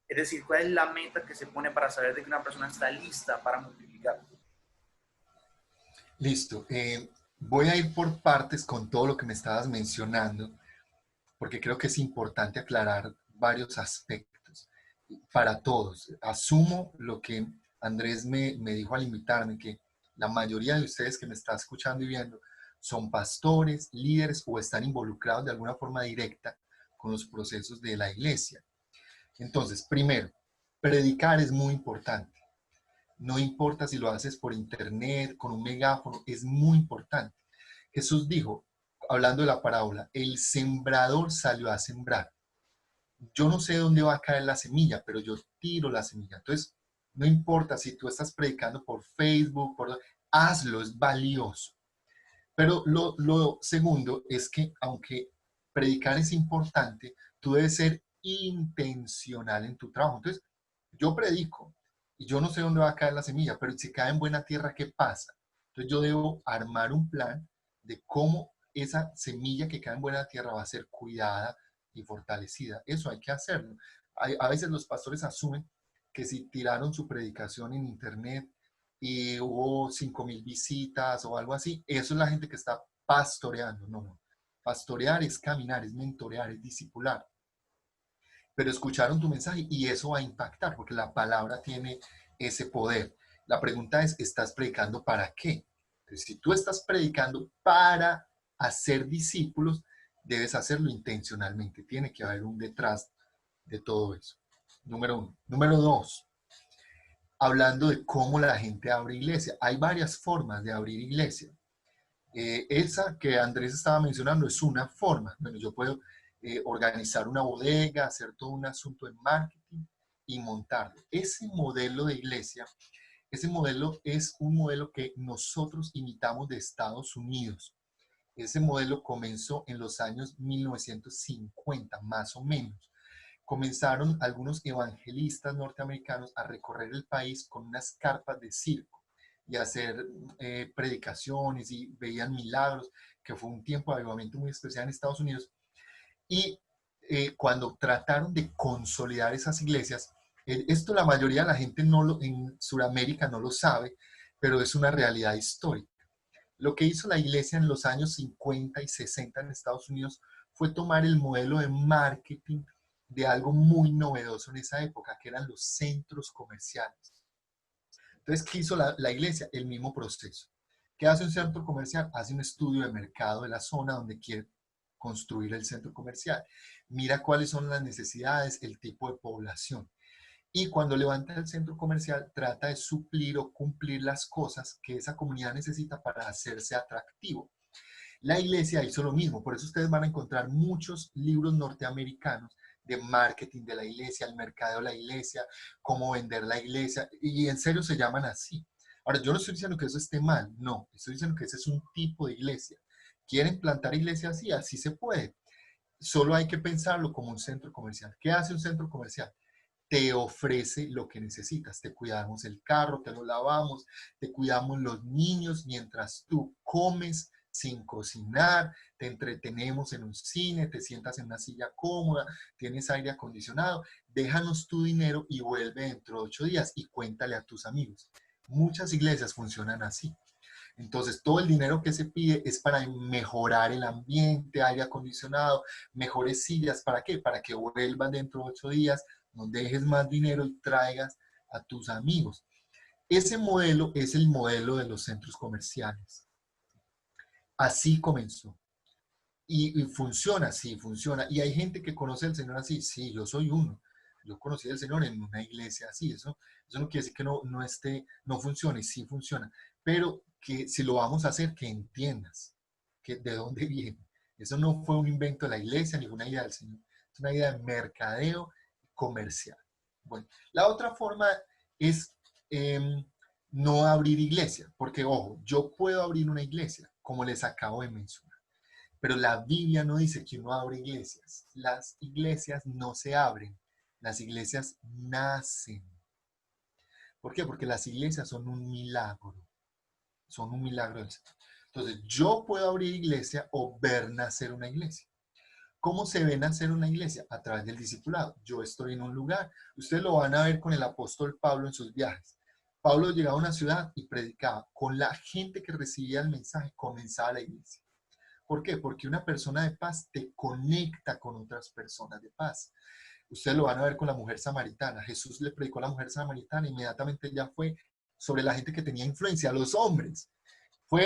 Es decir, ¿cuál es la meta que se pone para saber de que una persona está lista para multiplicar? Listo. Voy a ir por partes con todo lo que me estabas mencionando, porque creo que es importante aclarar varios aspectos para todos. Asumo lo que Andrés me dijo al invitarme, que la mayoría de ustedes que me está escuchando y viendo son pastores, líderes o están involucrados de alguna forma directa con los procesos de la iglesia. Entonces, primero, predicar es muy importante. No importa si lo haces por internet, con un megáfono, es muy importante. Jesús dijo, hablando de la parábola, el sembrador salió a sembrar. Yo no sé dónde va a caer la semilla, pero yo tiro la semilla. Entonces, no importa si tú estás predicando por Facebook, hazlo, es valioso. Pero lo segundo es que, aunque predicar es importante, tú debes ser intencional en tu trabajo. Entonces, yo predico y yo no sé dónde va a caer la semilla, pero si cae en buena tierra, ¿qué pasa? Entonces, yo debo armar un plan de cómo esa semilla que cae en buena tierra va a ser cuidada y fortalecida. Eso hay que hacerlo. A veces los pastores asumen que si tiraron su predicación en internet y hubo 5,000 visitas o algo así, eso es la gente que está pastoreando. No, no. Pastorear es caminar, es mentorear, es discipular. Pero escucharon tu mensaje y eso va a impactar porque la palabra tiene ese poder. La pregunta es, ¿estás predicando para qué? Entonces, si tú estás predicando para hacer discípulos, debes hacerlo intencionalmente. Tiene que haber un detrás de todo eso. Número uno. Número dos, hablando de cómo la gente abre iglesia. Hay varias formas de abrir iglesia. Esa que Andrés estaba mencionando es una forma. Bueno, yo puedo organizar una bodega, hacer todo un asunto de marketing y montarlo. Ese modelo de iglesia, ese modelo es un modelo que nosotros imitamos de Estados Unidos. Ese modelo comenzó en los años 1950, más o menos. Comenzaron algunos evangelistas norteamericanos a recorrer el país con unas carpas de circo y a hacer predicaciones y veían milagros, que fue un tiempo de avivamiento muy especial en Estados Unidos. Y cuando trataron de consolidar esas iglesias, esto la mayoría de la gente en Sudamérica no lo sabe, pero es una realidad histórica. Lo que hizo la iglesia en los años 50 y 60 en Estados Unidos fue tomar el modelo de marketing de algo muy novedoso en esa época, que eran los centros comerciales. Entonces, ¿qué hizo la iglesia? El mismo proceso. ¿Qué hace un centro comercial? Hace un estudio de mercado de la zona donde quiere construir el centro comercial. Mira cuáles son las necesidades, el tipo de población. Y cuando levanta el centro comercial, trata de suplir o cumplir las cosas que esa comunidad necesita para hacerse atractivo. La iglesia hizo lo mismo, por eso ustedes van a encontrar muchos libros norteamericanos de marketing de la iglesia, el mercado de la iglesia, cómo vender la iglesia, y en serio se llaman así. Ahora, yo no estoy diciendo que eso esté mal, no, estoy diciendo que ese es un tipo de iglesia. ¿Quieren plantar iglesia así? Así se puede. Solo hay que pensarlo como un centro comercial. ¿Qué hace un centro comercial? Te ofrece lo que necesitas. Te cuidamos el carro, te lo lavamos, te cuidamos los niños mientras tú comes sin cocinar, te entretenemos en un cine, te sientas en una silla cómoda, tienes aire acondicionado, déjanos tu dinero y vuelve dentro de 8 días y cuéntale a tus amigos. Muchas iglesias funcionan así. Entonces, todo el dinero que se pide es para mejorar el ambiente, aire acondicionado, mejores sillas. ¿Para qué? Para que vuelvan dentro de 8 días, no dejes más dinero y traigas a tus amigos. Ese modelo es el modelo de los centros comerciales. Así comenzó. Y funciona, sí, funciona. Y hay gente que conoce al Señor así. Sí, yo soy uno. Yo conocí al Señor en una iglesia así. Eso no quiere decir que no funcione, sí funciona. Pero que si lo vamos a hacer, que entiendas que de dónde viene. Eso no fue un invento de la iglesia ni una idea del Señor. Es una idea de mercadeo comercial. Bueno, la otra forma es no abrir iglesia. Porque, ojo, yo puedo abrir una iglesia, como les acabo de mencionar. Pero la Biblia no dice que uno abre iglesias. Las iglesias no se abren. Las iglesias nacen. ¿Por qué? Porque las iglesias son un milagro. Son un milagro del Señor. Entonces, yo puedo abrir iglesia o ver nacer una iglesia. ¿Cómo se ve nacer una iglesia? A través del discipulado. Yo estoy en un lugar. Ustedes lo van a ver con el apóstol Pablo en sus viajes. Pablo llegaba a una ciudad y predicaba. Con la gente que recibía el mensaje comenzaba la iglesia. ¿Por qué? Porque una persona de paz te conecta con otras personas de paz. Ustedes lo van a ver con la mujer samaritana. Jesús le predicó a la mujer samaritana, inmediatamente ya fue sobre la gente que tenía influencia, los hombres.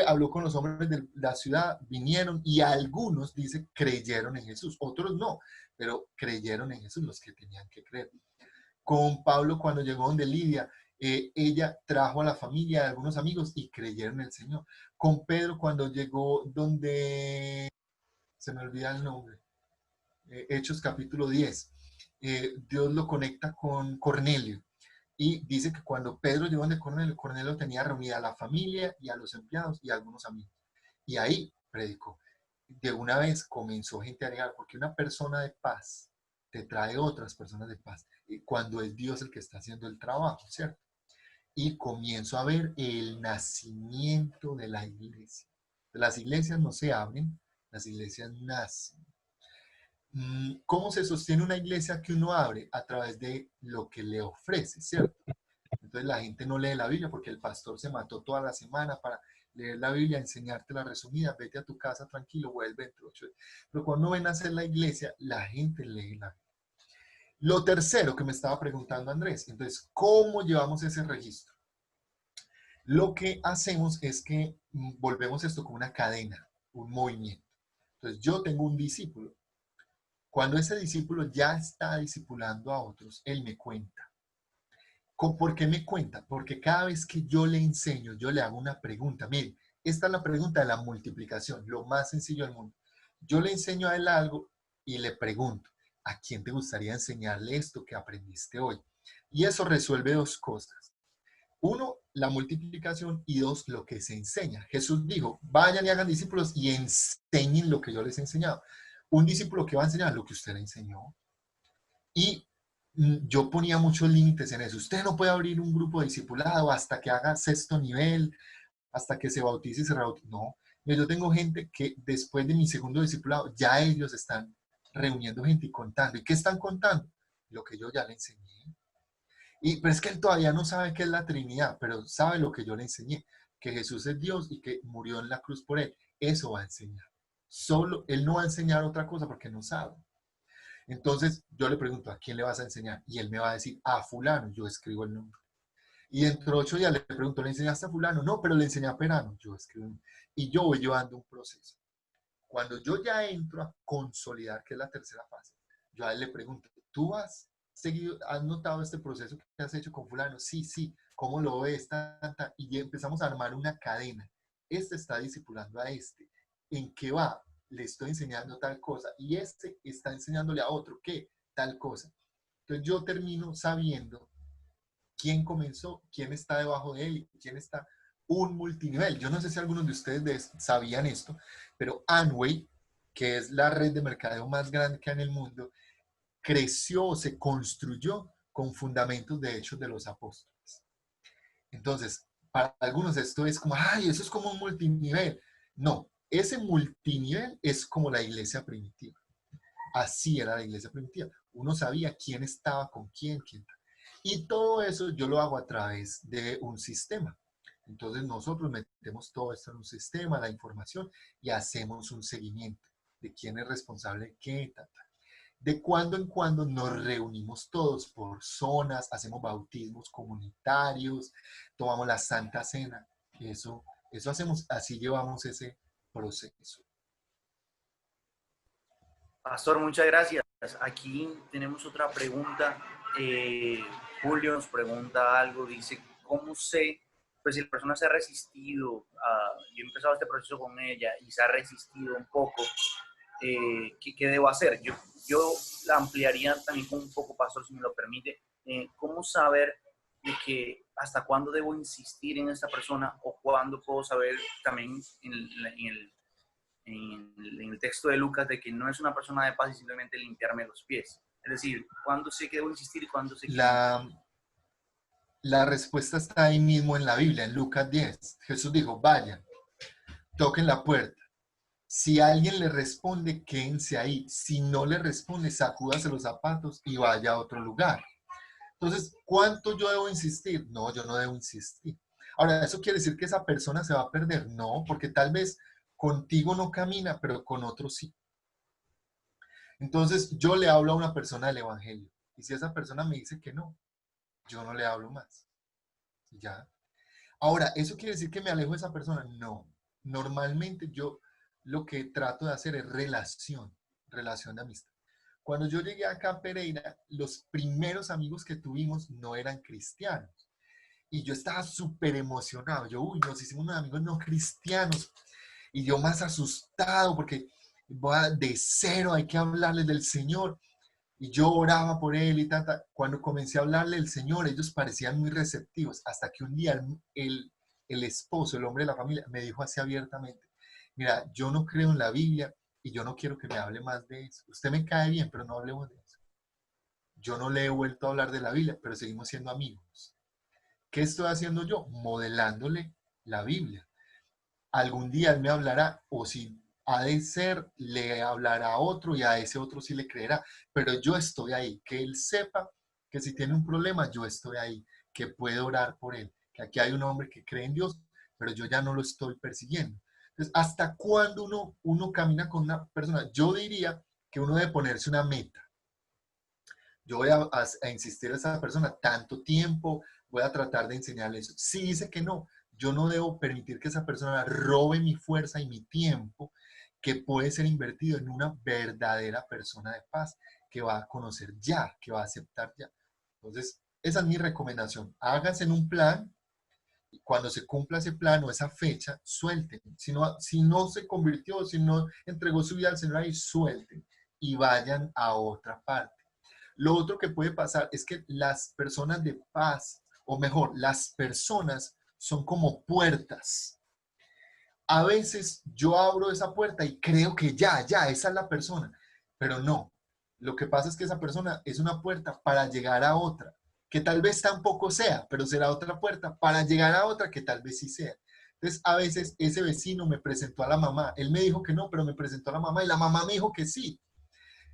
Habló con los hombres de la ciudad, vinieron y algunos, dice, creyeron en Jesús. Otros no, pero creyeron en Jesús, los que tenían que creer. Con Pablo cuando llegó donde Lidia, ella trajo a la familia, a algunos amigos y creyeron en el Señor. Con Pedro cuando llegó donde, se me olvida el nombre, Hechos capítulo 10, Dios lo conecta con Cornelio. Y dice que cuando Pedro llegó donde Cornelio, Cornelio tenía reunida a la familia y a los empleados y a algunos amigos. Y ahí predicó. De una vez comenzó gente a llegar, porque una persona de paz te trae otras personas de paz, cuando es Dios el que está haciendo el trabajo, ¿cierto? Y comienzo a ver el nacimiento de la iglesia. Las iglesias no se abren, las iglesias nacen. ¿Cómo se sostiene una iglesia que uno abre? A través de lo que le ofrece, ¿cierto? Entonces la gente no lee la Biblia porque el pastor se mató toda la semana para leer la Biblia, enseñarte la resumida, vete a tu casa tranquilo, vuelve dentro de 8 días. Pero cuando ven a hacer la iglesia, la gente lee la Biblia. Lo tercero que me estaba preguntando Andrés, entonces, ¿cómo llevamos ese registro? Lo que hacemos es que volvemos esto como una cadena, un movimiento. Entonces, yo tengo un discípulo. Cuando ese discípulo ya está discipulando a otros, él me cuenta. ¿Por qué me cuenta? Porque cada vez que yo le enseño, yo le hago una pregunta. Mire, esta es la pregunta de la multiplicación, lo más sencillo del mundo. Yo le enseño a él algo y le pregunto, ¿a quién te gustaría enseñarle esto que aprendiste hoy? Y eso resuelve dos cosas. Uno, la multiplicación, y dos, lo que se enseña. Jesús dijo, vayan y hagan discípulos y enseñen lo que yo les he enseñado. Un discípulo que va a enseñar lo que usted le enseñó. Y yo ponía muchos límites en eso. Usted no puede abrir un grupo de discipulado hasta que haga sexto nivel, hasta que se bautice y se rebautice. No, yo tengo gente que después de mi segundo discipulado, ya ellos están reuniendo gente y contando. ¿Y qué están contando? Lo que yo ya le enseñé. Pero es que él todavía no sabe qué es la Trinidad, pero sabe lo que yo le enseñé, que Jesús es Dios y que murió en la cruz por él. Eso va a enseñar. Solo, él no va a enseñar otra cosa porque no sabe. Entonces yo le pregunto, ¿a quién le vas a enseñar? Y él me va a decir, a fulano, yo escribo el nombre. Y dentro de 8 días le pregunto, ¿le enseñaste a fulano? No, pero le enseñé a Perano, yo escribo. Y yo voy llevando un proceso. Cuando yo ya entro a consolidar, que es la tercera fase, yo a él le pregunto, ¿tú has seguido, has notado este proceso que has hecho con fulano? Sí, sí, ¿cómo lo ves? Y empezamos a armar una cadena. Este está discipulando a este. ¿En qué va? Le estoy enseñando tal cosa. Y este está enseñándole a otro qué, tal cosa. Entonces yo termino sabiendo quién comenzó, quién está debajo de él, quién está un multinivel. Yo no sé si algunos de ustedes sabían esto, pero Amway, que es la red de mercadeo más grande que hay en el mundo, creció, se construyó con fundamentos de Hechos de los Apóstoles. Entonces, para algunos esto es como, ay, eso es como un multinivel. No, ese multinivel es como la iglesia primitiva. Así era la iglesia primitiva. Uno sabía quién estaba con quién. Y todo eso yo lo hago a través de un sistema. Entonces nosotros metemos todo esto en un sistema, la información, y hacemos un seguimiento de quién es responsable de qué, De cuando en cuando nos reunimos todos por zonas, hacemos bautismos comunitarios, tomamos la Santa Cena. Eso hacemos, así llevamos ese proceso. Pastor, muchas gracias. Aquí tenemos otra pregunta. Julio nos pregunta algo, dice, ¿cómo sé, pues si la persona se ha resistido, yo he empezado este proceso con ella y se ha resistido un poco, ¿qué debo hacer? Yo la ampliaría también con un poco, pastor, si me lo permite. ¿Cómo saber de que hasta cuándo debo insistir en esta persona o cuándo puedo saber también en el texto de Lucas de que no es una persona de paz y simplemente limpiarme los pies? Es decir, ¿cuándo sé que debo insistir y cuándo sé que no? La, la respuesta está ahí mismo en la Biblia, en Lucas 10. Jesús dijo, vayan, toquen la puerta. Si alguien le responde, quédense ahí. Si no le responde, sacúdase los zapatos y vaya a otro lugar. Entonces, ¿cuánto yo debo insistir? No, yo no debo insistir. Ahora, ¿eso quiere decir que esa persona se va a perder? No, porque tal vez contigo no camina, pero con otros sí. Entonces, yo le hablo a una persona del Evangelio. Y si esa persona me dice que no, yo no le hablo más. Ya. Ahora, ¿eso quiere decir que me alejo de esa persona? No. Normalmente yo lo que trato de hacer es relación de amistad. Cuando yo llegué acá a Pereira, los primeros amigos que tuvimos no eran cristianos. Y yo estaba súper emocionado. Yo, uy, nos hicimos unos amigos no cristianos. Y yo más asustado porque de cero hay que hablarles del Señor. Y yo oraba por él y tanta. Cuando comencé a hablarle del Señor, ellos parecían muy receptivos. Hasta que un día el esposo, el hombre de la familia, me dijo así abiertamente, mira, yo no creo en la Biblia y yo no quiero que me hable más de eso. Usted me cae bien, pero no hablemos de eso. Yo no le he vuelto a hablar de la Biblia, pero seguimos siendo amigos. ¿Qué estoy haciendo yo? Modelándole la Biblia. Algún día él me hablará, o si ha de ser, le hablará a otro y a ese otro sí le creerá. Pero yo estoy ahí, que él sepa que si tiene un problema, yo estoy ahí, que puede orar por él, que aquí hay un hombre que cree en Dios, pero yo ya no lo estoy persiguiendo. Entonces, ¿hasta cuándo uno camina con una persona? Yo diría que uno debe ponerse una meta. Yo voy a insistir a esa persona tanto tiempo, voy a tratar de enseñarle eso. Si dice que no, yo no debo permitir que esa persona robe mi fuerza y mi tiempo, que puede ser invertido en una verdadera persona de paz, que va a conocer ya, que va a aceptar ya. Entonces, esa es mi recomendación. Háganse en un plan, y cuando se cumpla ese plan o esa fecha, suelten. Si no se convirtió, si no entregó su vida al Señor, ahí suelten y vayan a otra parte. Lo otro que puede pasar es que las personas de paz, o mejor, las personas son como puertas. A veces yo abro esa puerta y creo que ya, esa es la persona, pero no. Lo que pasa es que esa persona es una puerta para llegar a otra, que tal vez tampoco sea, pero será otra puerta para llegar a otra que tal vez sí sea. Entonces, a veces ese vecino me presentó a la mamá. Él me dijo que no, pero me presentó a la mamá y la mamá me dijo que sí.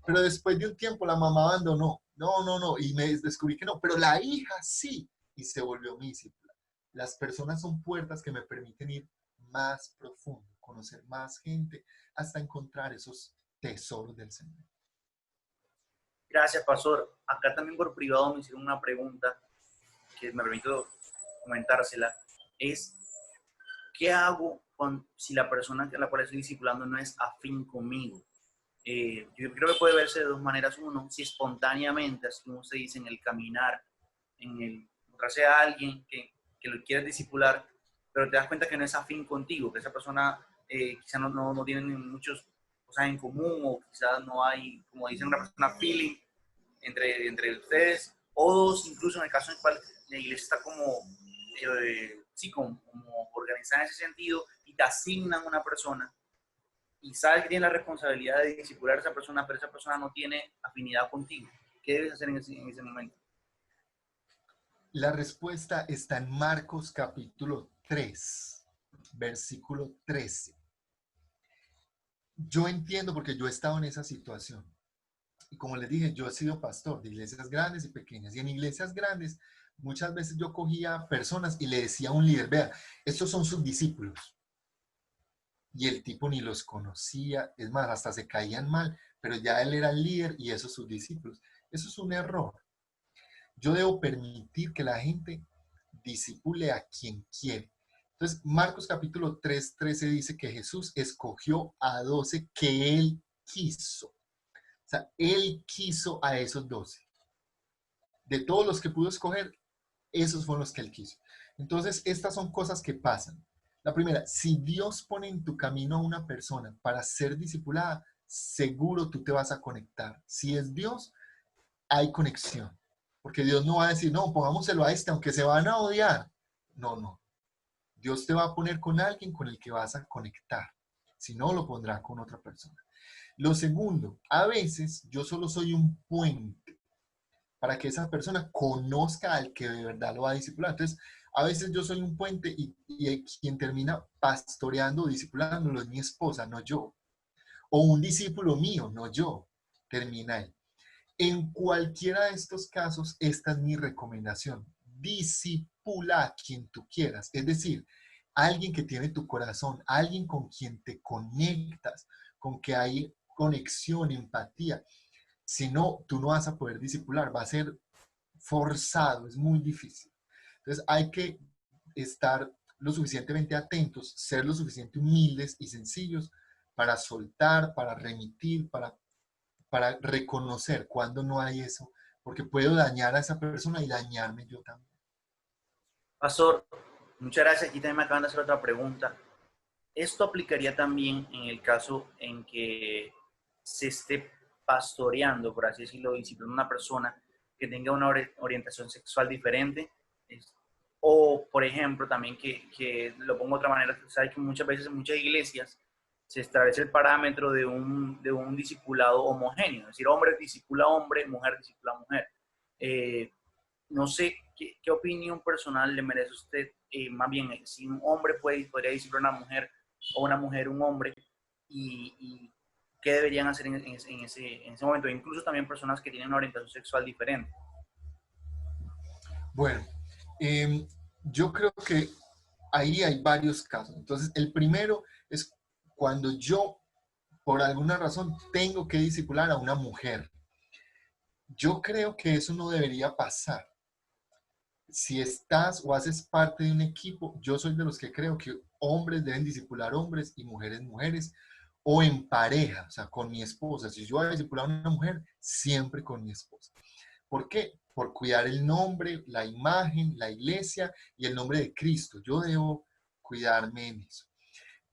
Pero después de un tiempo la mamá abandonó. No. Y me descubrí que no. Pero la hija sí. Y se volvió mi discípula. Las personas son puertas que me permiten ir más profundo, conocer más gente, hasta encontrar esos tesoros del Señor. Gracias, pastor. Acá también por privado me hicieron una pregunta que me permito comentársela. Es, ¿qué hago si la persona a la cual estoy discipulando no es afín conmigo? Yo creo que puede verse de dos maneras. Uno, si espontáneamente, así como se dice, en el caminar, en el encontrarse a alguien que lo quieres discipular, pero te das cuenta que no es afín contigo, que esa persona quizá no tienen muchas cosas en común, o quizás no hay, como dicen una persona, feeling entre ustedes, o dos, incluso en el caso en el cual la iglesia está como, sí, como organizada en ese sentido, y te asignan una persona, y sabes que tienes la responsabilidad de discipular a esa persona, pero esa persona no tiene afinidad contigo. ¿Qué debes hacer en ese momento? La respuesta está en Marcos capítulo 3, versículo 13. Yo entiendo porque yo he estado en esa situación. Y como les dije, yo he sido pastor de iglesias grandes y pequeñas. Y en iglesias grandes, muchas veces yo cogía personas y le decía a un líder, vea, estos son sus discípulos. Y el tipo ni los conocía, es más, hasta se caían mal, pero ya él era el líder y esos sus discípulos. Eso es un error. Yo debo permitir que la gente disipule a quien quiere. Entonces, Marcos capítulo 3, 13 dice que Jesús escogió a 12 que él quiso. O sea, él quiso a esos 12. De todos los que pudo escoger, esos fueron los que él quiso. Entonces, estas son cosas que pasan. La primera, si Dios pone en tu camino a una persona para ser discipulada, seguro tú te vas a conectar. Si es Dios, hay conexión. Porque Dios no va a decir, no, pongámoselo a este, aunque se van a odiar. No. Dios te va a poner con alguien con el que vas a conectar. Si no, lo pondrá con otra persona. Lo segundo, a veces yo solo soy un puente para que esa persona conozca al que de verdad lo va a discipular. Entonces, a veces yo soy un puente y quien termina pastoreando o discipulándolo es mi esposa, no yo. O un discípulo mío, no yo. Termina él. En cualquiera de estos casos, esta es mi recomendación. Discipula a quien tú quieras. Es decir, alguien que tiene tu corazón, alguien con quien te conectas, con que hay conexión, empatía. Si no, tú no vas a poder discipular, va a ser forzado, es muy difícil. Entonces hay que estar lo suficientemente atentos, ser lo suficientemente humildes y sencillos para soltar, para remitir, para reconocer cuando no hay eso, porque puedo dañar a esa persona y dañarme yo también. Pastor, muchas gracias. Aquí también me acaban de hacer otra pregunta. Esto aplicaría también en el caso en que se esté pastoreando, por así decirlo, disciplinando a una persona que tenga una orientación sexual diferente. O, por ejemplo, también que lo pongo de otra manera, sabes que muchas veces en muchas iglesias se establece el parámetro de un discipulado homogéneo, es decir, hombre discipula hombre, mujer discipula mujer. Eh, no sé qué opinión personal le merece a usted, más bien, si un hombre podría disciplinar a una mujer o una mujer un hombre, y qué deberían hacer en ese momento, incluso también personas que tienen una orientación sexual diferente. Bueno, yo creo que ahí hay varios casos. Entonces, el primero es cuando yo, por alguna razón, tengo que discipular a una mujer. Yo creo que eso no debería pasar. Si estás o haces parte de un equipo, yo soy de los que creo que hombres deben discipular hombres y mujeres mujeres, o en pareja, o sea, con mi esposa. Si yo voy a discipular a una mujer, siempre con mi esposa. ¿Por qué? Por cuidar el nombre, la imagen, la iglesia y el nombre de Cristo. Yo debo cuidarme en eso.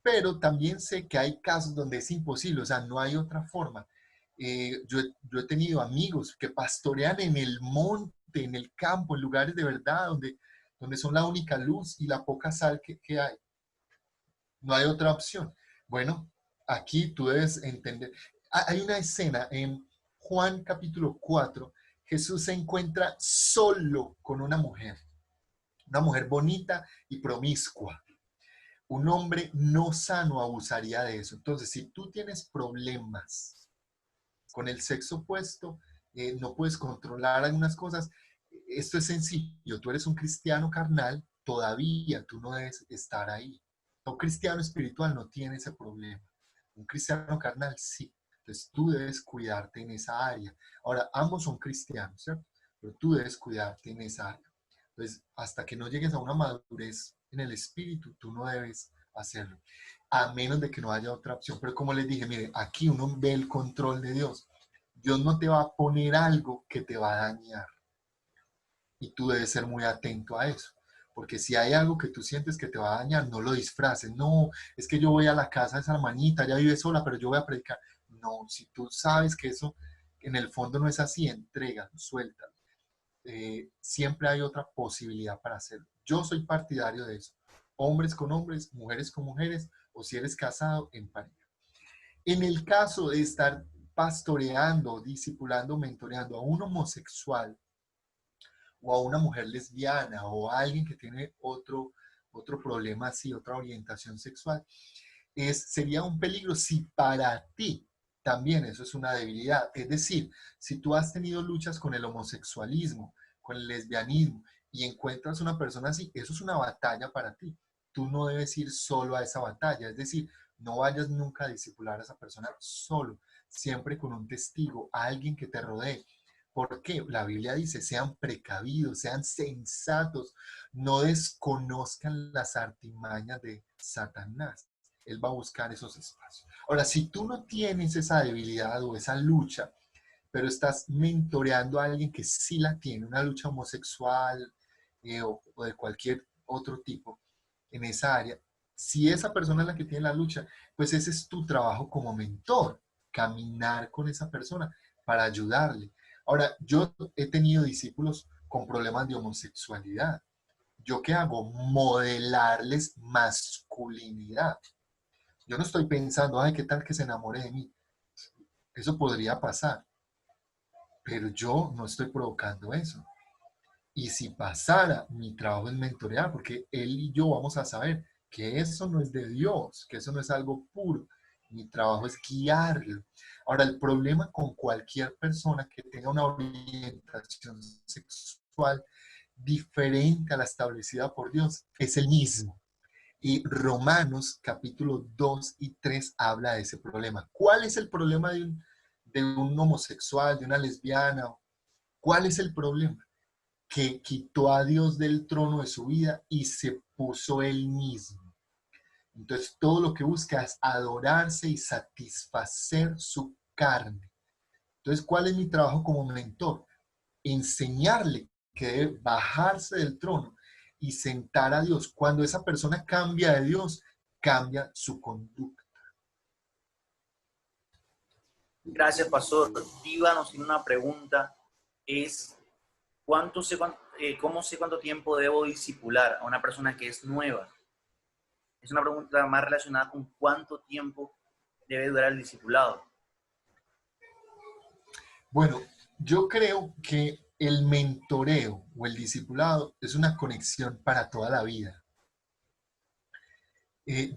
Pero también sé que hay casos donde es imposible, o sea, no hay otra forma. Yo he tenido amigos que pastorean en el monte, en el campo, en lugares de verdad, donde son la única luz y la poca sal que hay. No hay otra opción. Bueno, aquí tú debes entender. Hay una escena en Juan capítulo 4. Jesús se encuentra solo con una mujer bonita y promiscua. Un hombre no sano abusaría de eso. Entonces, si tú tienes problemas con el sexo opuesto, no puedes controlar algunas cosas, esto es sencillo. Tú eres un cristiano carnal, todavía tú no debes estar ahí. Un cristiano espiritual no tiene ese problema. Un cristiano carnal sí. Entonces tú debes cuidarte en esa área. Ahora, ambos son cristianos, ¿cierto? Pero tú debes cuidarte en esa área. Entonces, hasta que no llegues a una madurez en el espíritu, tú no debes hacerlo, a menos de que no haya otra opción. Pero como les dije, mire, aquí uno ve el control de Dios. Dios no te va a poner algo que te va a dañar. Y tú debes ser muy atento a eso. Porque si hay algo que tú sientes que te va a dañar, no lo disfraces. No, es que yo voy a la casa de esa hermanita, ella vive sola, pero yo voy a predicar. No, si tú sabes que eso en el fondo no es así, entrega, suelta. Siempre hay otra posibilidad para hacerlo. Yo soy partidario de eso. Hombres con hombres, mujeres con mujeres, o si eres casado, en pareja. En el caso de estar pastoreando, discipulando, mentoreando a un homosexual o a una mujer lesbiana o a alguien que tiene otro problema así, otra orientación sexual, sería un peligro si para ti también eso es una debilidad. Es decir, si tú has tenido luchas con el homosexualismo, con el lesbianismo y encuentras una persona así, eso es una batalla para ti. Tú no debes ir solo a esa batalla. Es decir, no vayas nunca a discipular a esa persona solo, siempre con un testigo, alguien que te rodee. Porque la Biblia dice, sean precavidos, sean sensatos, no desconozcan las artimañas de Satanás. Él va a buscar esos espacios. Ahora, si tú no tienes esa debilidad o esa lucha, pero estás mentoreando a alguien que sí la tiene, una lucha homosexual o de cualquier otro tipo en esa área, si esa persona es la que tiene la lucha, pues ese es tu trabajo como mentor, caminar con esa persona para ayudarle. Ahora, yo he tenido discípulos con problemas de homosexualidad. ¿Yo qué hago? Modelarles masculinidad. Yo no estoy pensando, ay, ¿qué tal que se enamore de mí? Eso podría pasar, pero yo no estoy provocando eso. Y si pasara, mi trabajo es mentorear, porque él y yo vamos a saber que eso no es de Dios, que eso no es algo puro. Mi trabajo es guiarlo. Ahora, el problema con cualquier persona que tenga una orientación sexual diferente a la establecida por Dios es el mismo. Y Romanos capítulo 2 y 3 habla de ese problema. ¿Cuál es el problema de un homosexual, de una lesbiana? ¿Cuál es el problema? Que quitó a Dios del trono de su vida y se puso él mismo. Entonces todo lo que busca es adorarse y satisfacer su carne. Entonces, ¿cuál es mi trabajo como mentor? Enseñarle que debe bajarse del trono y sentar a Dios. Cuando esa persona cambia de Dios, cambia su conducta. Gracias, pastor. Diva nos tiene una pregunta. Es, ¿cómo sé cuánto tiempo debo discipular a una persona que es nueva? Es una pregunta más relacionada con cuánto tiempo debe durar el discipulado. Bueno, yo creo que el mentoreo o el discipulado es una conexión para toda la vida.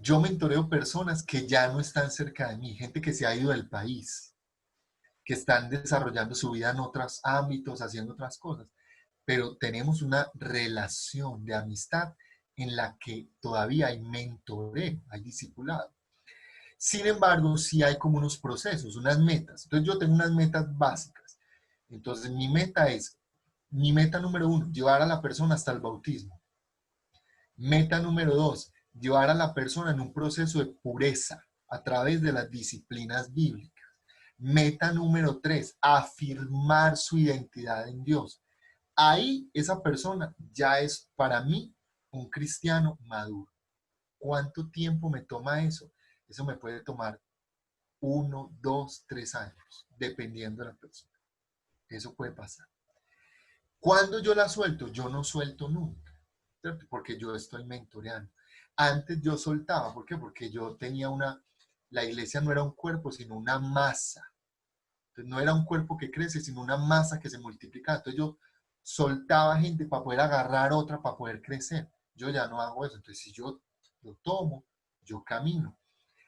Yo mentoreo personas que ya no están cerca de mí, gente que se ha ido del país, que están desarrollando su vida en otros ámbitos, haciendo otras cosas, pero tenemos una relación de amistad en la que todavía hay mentoreo, hay discipulado. Sin embargo, sí hay como unos procesos, unas metas. Entonces yo tengo unas metas básicas. Entonces mi meta número 1, llevar a la persona hasta el bautismo. Meta número 2, llevar a la persona en un proceso de pureza a través de las disciplinas bíblicas. Meta número 3, afirmar su identidad en Dios. Ahí esa persona ya es para mí un cristiano maduro. ¿Cuánto tiempo me toma eso? Eso me puede tomar 1, 2, 3 años, dependiendo de la persona. Eso puede pasar. Cuando yo la suelto, yo no suelto nunca, ¿cierto? Porque yo estoy mentoreando. Antes yo soltaba, ¿por qué? Porque yo tenía la iglesia no era un cuerpo, sino una masa. Entonces no era un cuerpo que crece, sino una masa que se multiplica. Entonces yo soltaba gente para poder agarrar otra, para poder crecer. Yo ya no hago eso. Entonces si yo lo tomo, yo camino.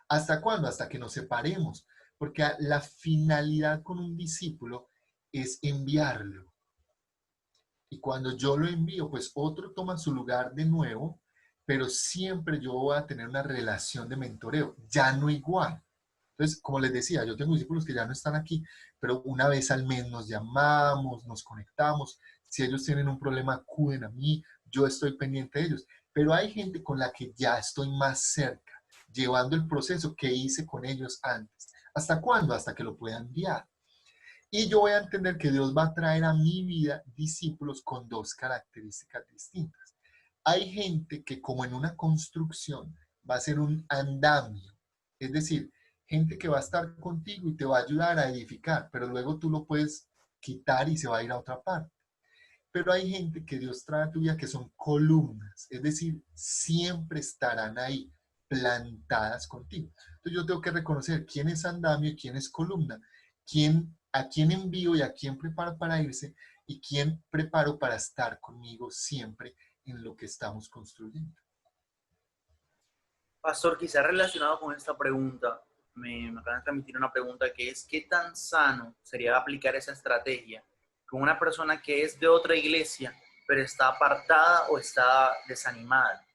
¿Hasta cuándo? Hasta que nos separemos. Porque la finalidad con un discípulo es enviarlo. Y cuando yo lo envío, pues otro toma su lugar de nuevo, pero siempre yo voy a tener una relación de mentoreo, ya no igual. Entonces, como les decía, yo tengo discípulos que ya no están aquí, pero una vez al mes nos llamamos, nos conectamos. Si ellos tienen un problema, acuden a mí, yo estoy pendiente de ellos. Pero hay gente con la que ya estoy más cerca, llevando el proceso que hice con ellos antes. ¿Hasta cuándo? Hasta que lo puedan guiar. Y yo voy a entender que Dios va a traer a mi vida discípulos con dos características distintas. Hay gente que como en una construcción va a ser un andamio, es decir, gente que va a estar contigo y te va a ayudar a edificar, pero luego tú lo puedes quitar y se va a ir a otra parte. Pero hay gente que Dios trae a tu vida que son columnas, es decir, siempre estarán ahí plantadas contigo. Entonces yo tengo que reconocer quién es andamio y quién es columna, a quién envío y a quién preparo para irse y quién preparo para estar conmigo siempre en lo que estamos construyendo. Pastor, quizá relacionado con esta pregunta, me acaban de transmitir una pregunta que es, ¿qué tan sano sería aplicar esa estrategia con una persona que es de otra iglesia, pero está apartada o está desanimada?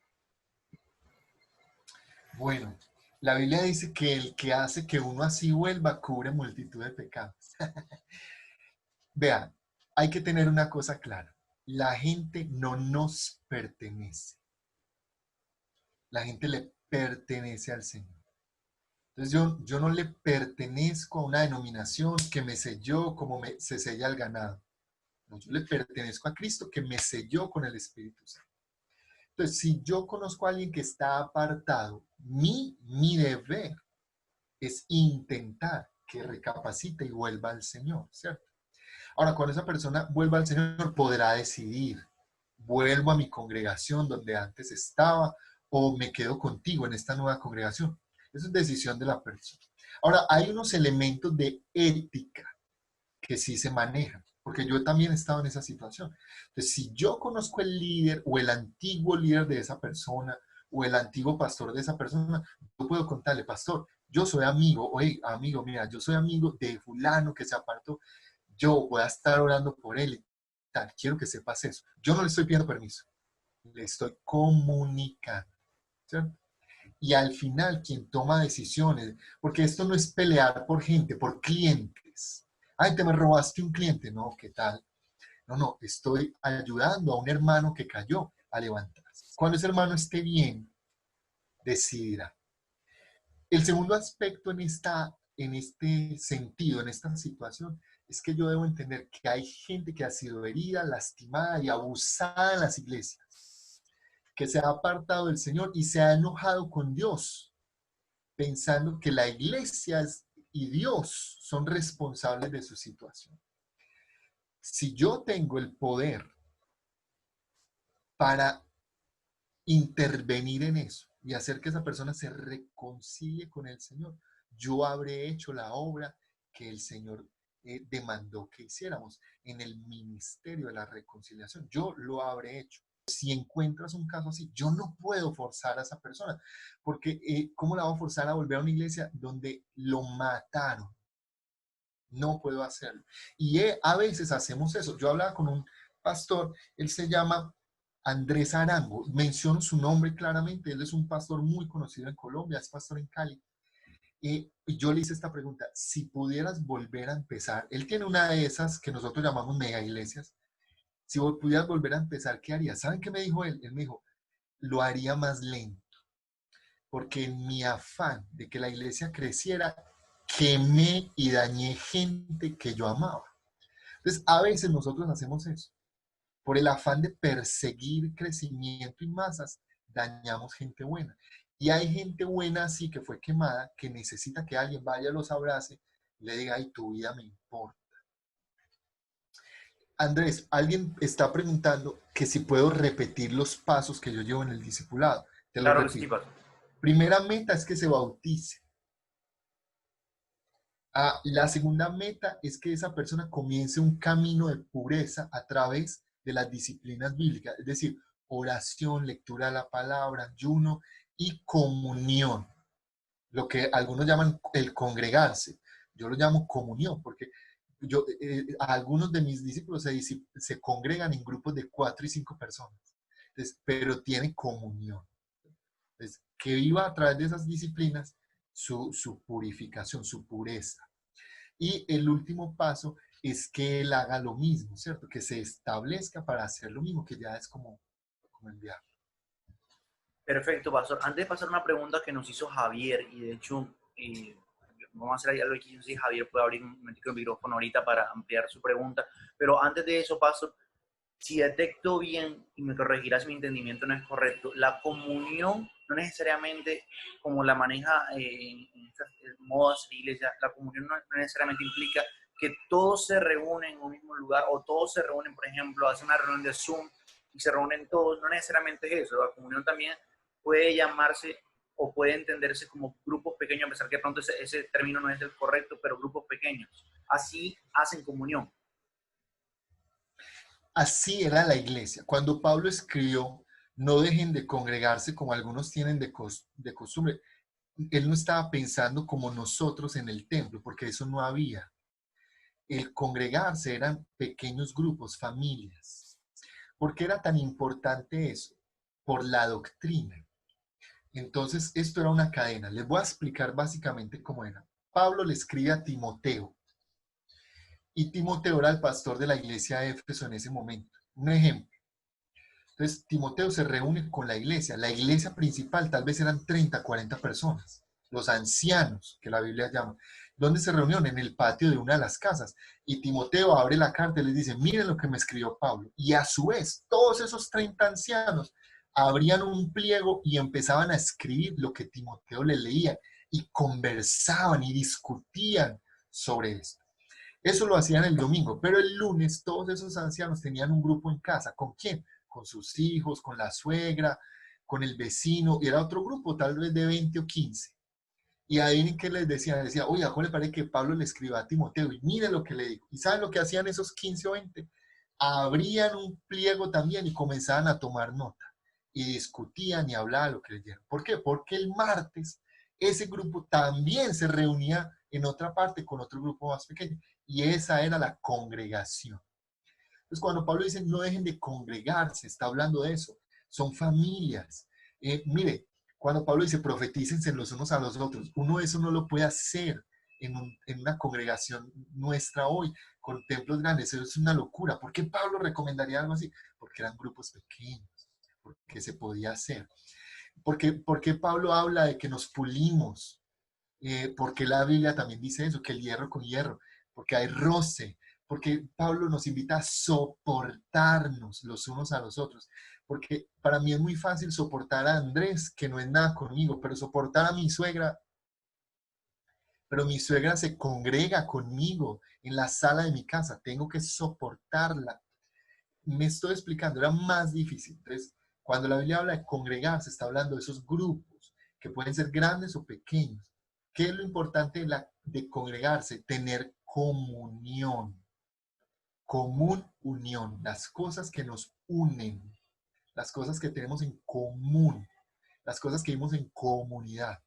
Bueno, la Biblia dice que el que hace que uno así vuelva cubre multitud de pecados. Vean, hay que tener una cosa clara. La gente no nos pertenece. La gente le pertenece al Señor. Entonces yo no le pertenezco a una denominación que me selló como se sella el ganado. No, yo le pertenezco a Cristo que me selló con el Espíritu Santo. Entonces, si yo conozco a alguien que está apartado, mi deber es intentar que recapacite y vuelva al Señor, ¿cierto? Ahora, cuando esa persona vuelva al Señor, podrá decidir, vuelvo a mi congregación donde antes estaba o me quedo contigo en esta nueva congregación. Eso es decisión de la persona. Ahora, hay unos elementos de ética que sí se manejan, porque yo también he estado en esa situación. Entonces, si yo conozco el líder o el antiguo líder de esa persona o el antiguo pastor de esa persona, yo puedo contarle, pastor, yo soy amigo, oye, amigo, mira, yo soy amigo de fulano que se apartó, yo voy a estar orando por él y tal, quiero que sepas eso. Yo no le estoy pidiendo permiso, le estoy comunicando, ¿cierto? Y al final, quien toma decisiones, porque esto no es pelear por gente, por clientes. Ay, te me robaste un cliente. No, ¿qué tal? No, no, estoy ayudando a un hermano que cayó a levantarse. Cuando ese hermano esté bien, decidirá. El segundo aspecto en este sentido, en esta situación, es que yo debo entender que hay gente que ha sido herida, lastimada y abusada en las iglesias, que se ha apartado del Señor y se ha enojado con Dios, pensando que la iglesia y Dios son responsables de su situación. Si yo tengo el poder para intervenir en eso y hacer que esa persona se reconcilie con el Señor, yo habré hecho la obra que el Señor demandó que hiciéramos en el ministerio de la reconciliación. Yo lo habré hecho. Si encuentras un caso así, yo no puedo forzar a esa persona, porque ¿cómo la voy a forzar a volver a una iglesia donde lo mataron? No puedo hacerlo. Y a veces hacemos eso. Yo hablaba con un pastor, él se llama Andrés Arango, menciono su nombre claramente, él es un pastor muy conocido en Colombia, es pastor en Cali. Y yo le hice esta pregunta: si pudieras volver a empezar, él tiene una de esas que nosotros llamamos mega iglesias, si pudieras volver a empezar, ¿qué harías? ¿Saben qué me dijo él? Él me dijo: lo haría más lento, porque en mi afán de que la iglesia creciera, quemé y dañé gente que yo amaba. Entonces, a veces nosotros hacemos eso. Por el afán de perseguir crecimiento y masas, dañamos gente buena. Y hay gente buena así que fue quemada, que necesita que alguien vaya, los abrace, le diga: ay, tu vida me importa. Andrés, alguien está preguntando que si puedo repetir los pasos que yo llevo en el discipulado. Te lo Claro que sí, repito. pastor. Primera meta es que se bautice. La segunda meta es que esa persona comience un camino de pureza a través de las disciplinas bíblicas, es decir, oración, lectura de la palabra, ayuno y comunión, lo que algunos llaman el congregarse. Yo lo llamo comunión, porque algunos de mis discípulos se congregan en grupos de 4 y 5 personas, entonces, pero tiene comunión. Entonces, que viva a través de esas disciplinas su purificación, su pureza. Y el último paso es que él haga lo mismo, ¿cierto? Que se establezca para hacer lo mismo, que ya es como enviar. Perfecto, pastor. Antes de pasar una pregunta que nos hizo Javier, y de hecho, vamos a hacer ahí algo aquí, no sé si Javier puede abrir un momentico el micrófono ahorita para ampliar su pregunta, pero antes de eso, pastor, si detecto bien, y me corregirá si mi entendimiento no es correcto, la comunión no necesariamente, como la maneja en estas modas de iglesia, la comunión no necesariamente implica que todos se reúnen en un mismo lugar o todos se reúnen, por ejemplo, hacen una reunión de Zoom y se reúnen todos. No necesariamente es eso. La comunión también puede llamarse o puede entenderse como grupos pequeños, a pesar que de pronto ese término no es el correcto, pero grupos pequeños. Así hacen comunión. Así era la iglesia. Cuando Pablo escribió: no dejen de congregarse como algunos tienen de costumbre, él no estaba pensando como nosotros en el templo, porque eso no había. El congregarse eran pequeños grupos, familias. ¿Por qué era tan importante eso? Por la doctrina. Entonces, esto era una cadena. Les voy a explicar básicamente cómo era. Pablo le escribe a Timoteo, y Timoteo era el pastor de la iglesia de Éfeso en ese momento. Un ejemplo. Entonces, Timoteo se reúne con la iglesia principal, tal vez eran 30, 40 personas, los ancianos, que la Biblia llama. ¿Dónde se reunieron? En el patio de una de las casas. Y Timoteo abre la carta y les dice: miren lo que me escribió Pablo. Y a su vez, todos esos 30 ancianos abrían un pliego y empezaban a escribir lo que Timoteo les leía, y conversaban y discutían sobre esto. Eso lo hacían el domingo, pero el lunes todos esos ancianos tenían un grupo en casa. ¿Con quién? Con sus hijos, con la suegra, con el vecino, y era otro grupo, tal vez de 20 o 15. Y adivinen qué les decía: oye, ¿cómo le parece que Pablo le escriba a Timoteo? Y miren lo que le dijo. ¿Y saben lo que hacían esos 15 o 20? Abrían un pliego también y comenzaban a tomar nota. Y discutían y hablaban lo que leyeron. ¿Por qué? Porque el martes ese grupo también se reunía en otra parte con otro grupo más pequeño. Y esa era la congregación. Entonces, cuando Pablo dice: no dejen de congregarse, está hablando de eso. Son familias. Mire, cuando Pablo dice: profetícense los unos a los otros, uno eso no lo puede hacer en una congregación nuestra hoy, con templos grandes. Eso es una locura. ¿Por qué Pablo recomendaría algo así? Porque eran grupos pequeños, porque se podía hacer. ¿Por qué Pablo habla de que nos pulimos? Porque la Biblia también dice eso, que el hierro con hierro. porque hay roce, porque Pablo nos invita a soportarnos los unos a los otros. Porque para mí es muy fácil soportar a Andrés, que no es nada conmigo, pero soportar a mi suegra, pero mi suegra se congrega conmigo en la sala de mi casa, tengo que soportarla. Me estoy explicando, era más difícil. Entonces, cuando la Biblia habla de congregarse, está hablando de esos grupos que pueden ser grandes o pequeños. ¿Qué es lo importante de congregarse? Tener comunión. Común unión, las cosas que nos unen, las cosas que tenemos en común, las cosas que vivimos en comunidad.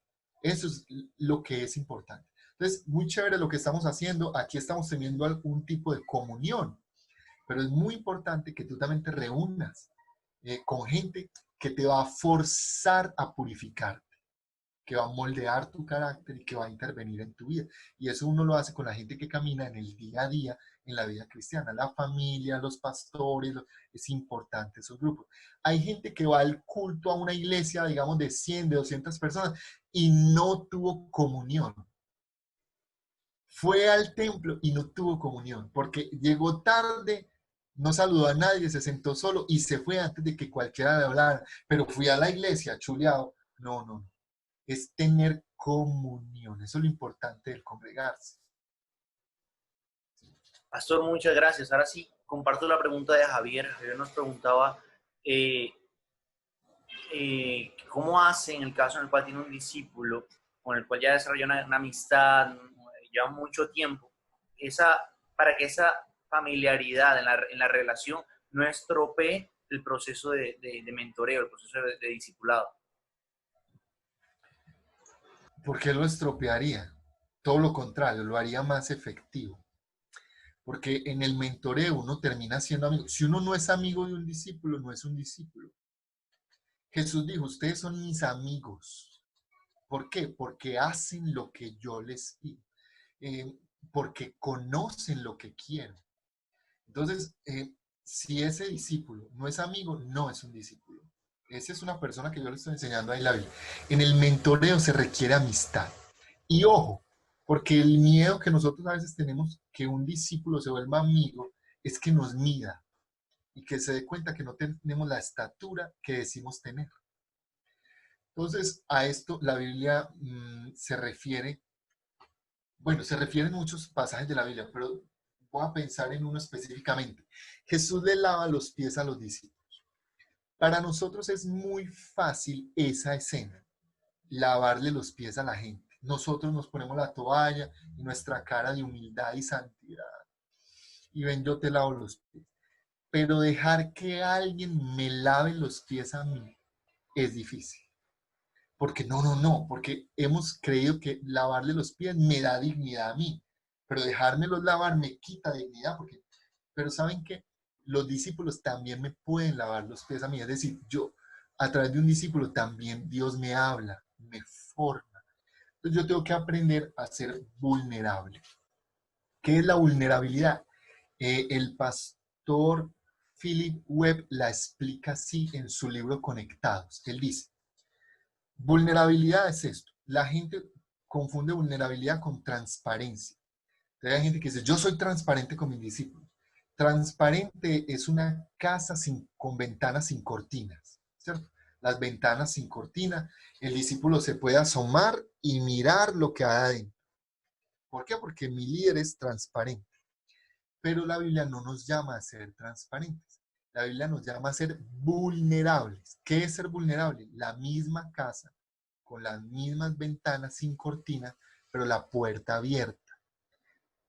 Eso es lo que es importante. Entonces, muy chévere lo que estamos haciendo. Aquí estamos teniendo algún tipo de comunión, pero es muy importante que tú también te reúnas con gente que te va a forzar a purificar, que va a moldear tu carácter y que va a intervenir en tu vida. Y eso uno lo hace con la gente que camina en el día a día en la vida cristiana, la familia, los pastores, es importante esos grupos. Hay gente que va al culto a una iglesia, digamos, de 100, de 200 personas y no tuvo comunión. Fue al templo y no tuvo comunión, porque llegó tarde, no saludó a nadie, se sentó solo y se fue antes de que cualquiera le hablara. Pero fui a la iglesia, chuleado. No, no, no. Es tener comunión. Eso es lo importante del congregarse. Pastor, muchas gracias. Ahora sí, comparto la pregunta de Javier. Javier nos preguntaba eh, cómo hace en el caso en el cual tiene un discípulo con el cual ya desarrolló una amistad, lleva mucho tiempo, para que esa familiaridad en la relación no estropee el proceso de mentoreo, el proceso de discipulado. ¿Por qué lo estropearía? Todo lo contrario, lo haría más efectivo. Porque en el mentoreo uno termina siendo amigo. Si uno no es amigo de un discípulo, no es un discípulo. Jesús dijo, ustedes son mis amigos. ¿Por qué? Porque hacen lo que yo les pido. Eh, Porque conocen lo que quiero. Entonces, si ese discípulo no es amigo, no es un discípulo. Esa es una persona que yo le estoy enseñando ahí la Biblia. En el mentoreo se requiere amistad. Y ojo, porque el miedo que nosotros a veces tenemos que un discípulo se vuelva amigo es que nos mida y que se dé cuenta que no tenemos la estatura que decimos tener. Entonces, a esto la Biblia se refiere, bueno, se refieren muchos pasajes de la Biblia, pero voy a pensar en uno específicamente. Jesús le lava los pies a los discípulos. Para nosotros es muy fácil esa escena, lavarle los pies a la gente. Nosotros nos ponemos la toalla y nuestra cara de humildad y santidad. Y ven, yo te lavo los pies. Pero dejar que alguien me lave los pies a mí es difícil. Porque no, porque hemos creído que lavarle los pies me da dignidad a mí, pero dejármelos lavar me quita dignidad, pero ¿saben qué? Los discípulos también me pueden lavar los pies a mí, es decir, yo, a través de un discípulo también Dios me habla, me forma. Entonces yo tengo que aprender a ser vulnerable. ¿Qué es la vulnerabilidad? El pastor Philip Webb la explica así en su libro Conectados. Él dice, vulnerabilidad es esto. La gente confunde vulnerabilidad con transparencia. Entonces, hay gente que dice, yo soy transparente con mis discípulos. Transparente es una casa con ventanas sin cortinas, ¿cierto? Las ventanas sin cortina, el discípulo se puede asomar y mirar lo que hay adentro. ¿Por qué? Porque mi líder es transparente. Pero la Biblia no nos llama a ser transparentes. La Biblia nos llama a ser vulnerables. ¿Qué es ser vulnerable? La misma casa, con las mismas ventanas sin cortina, pero la puerta abierta.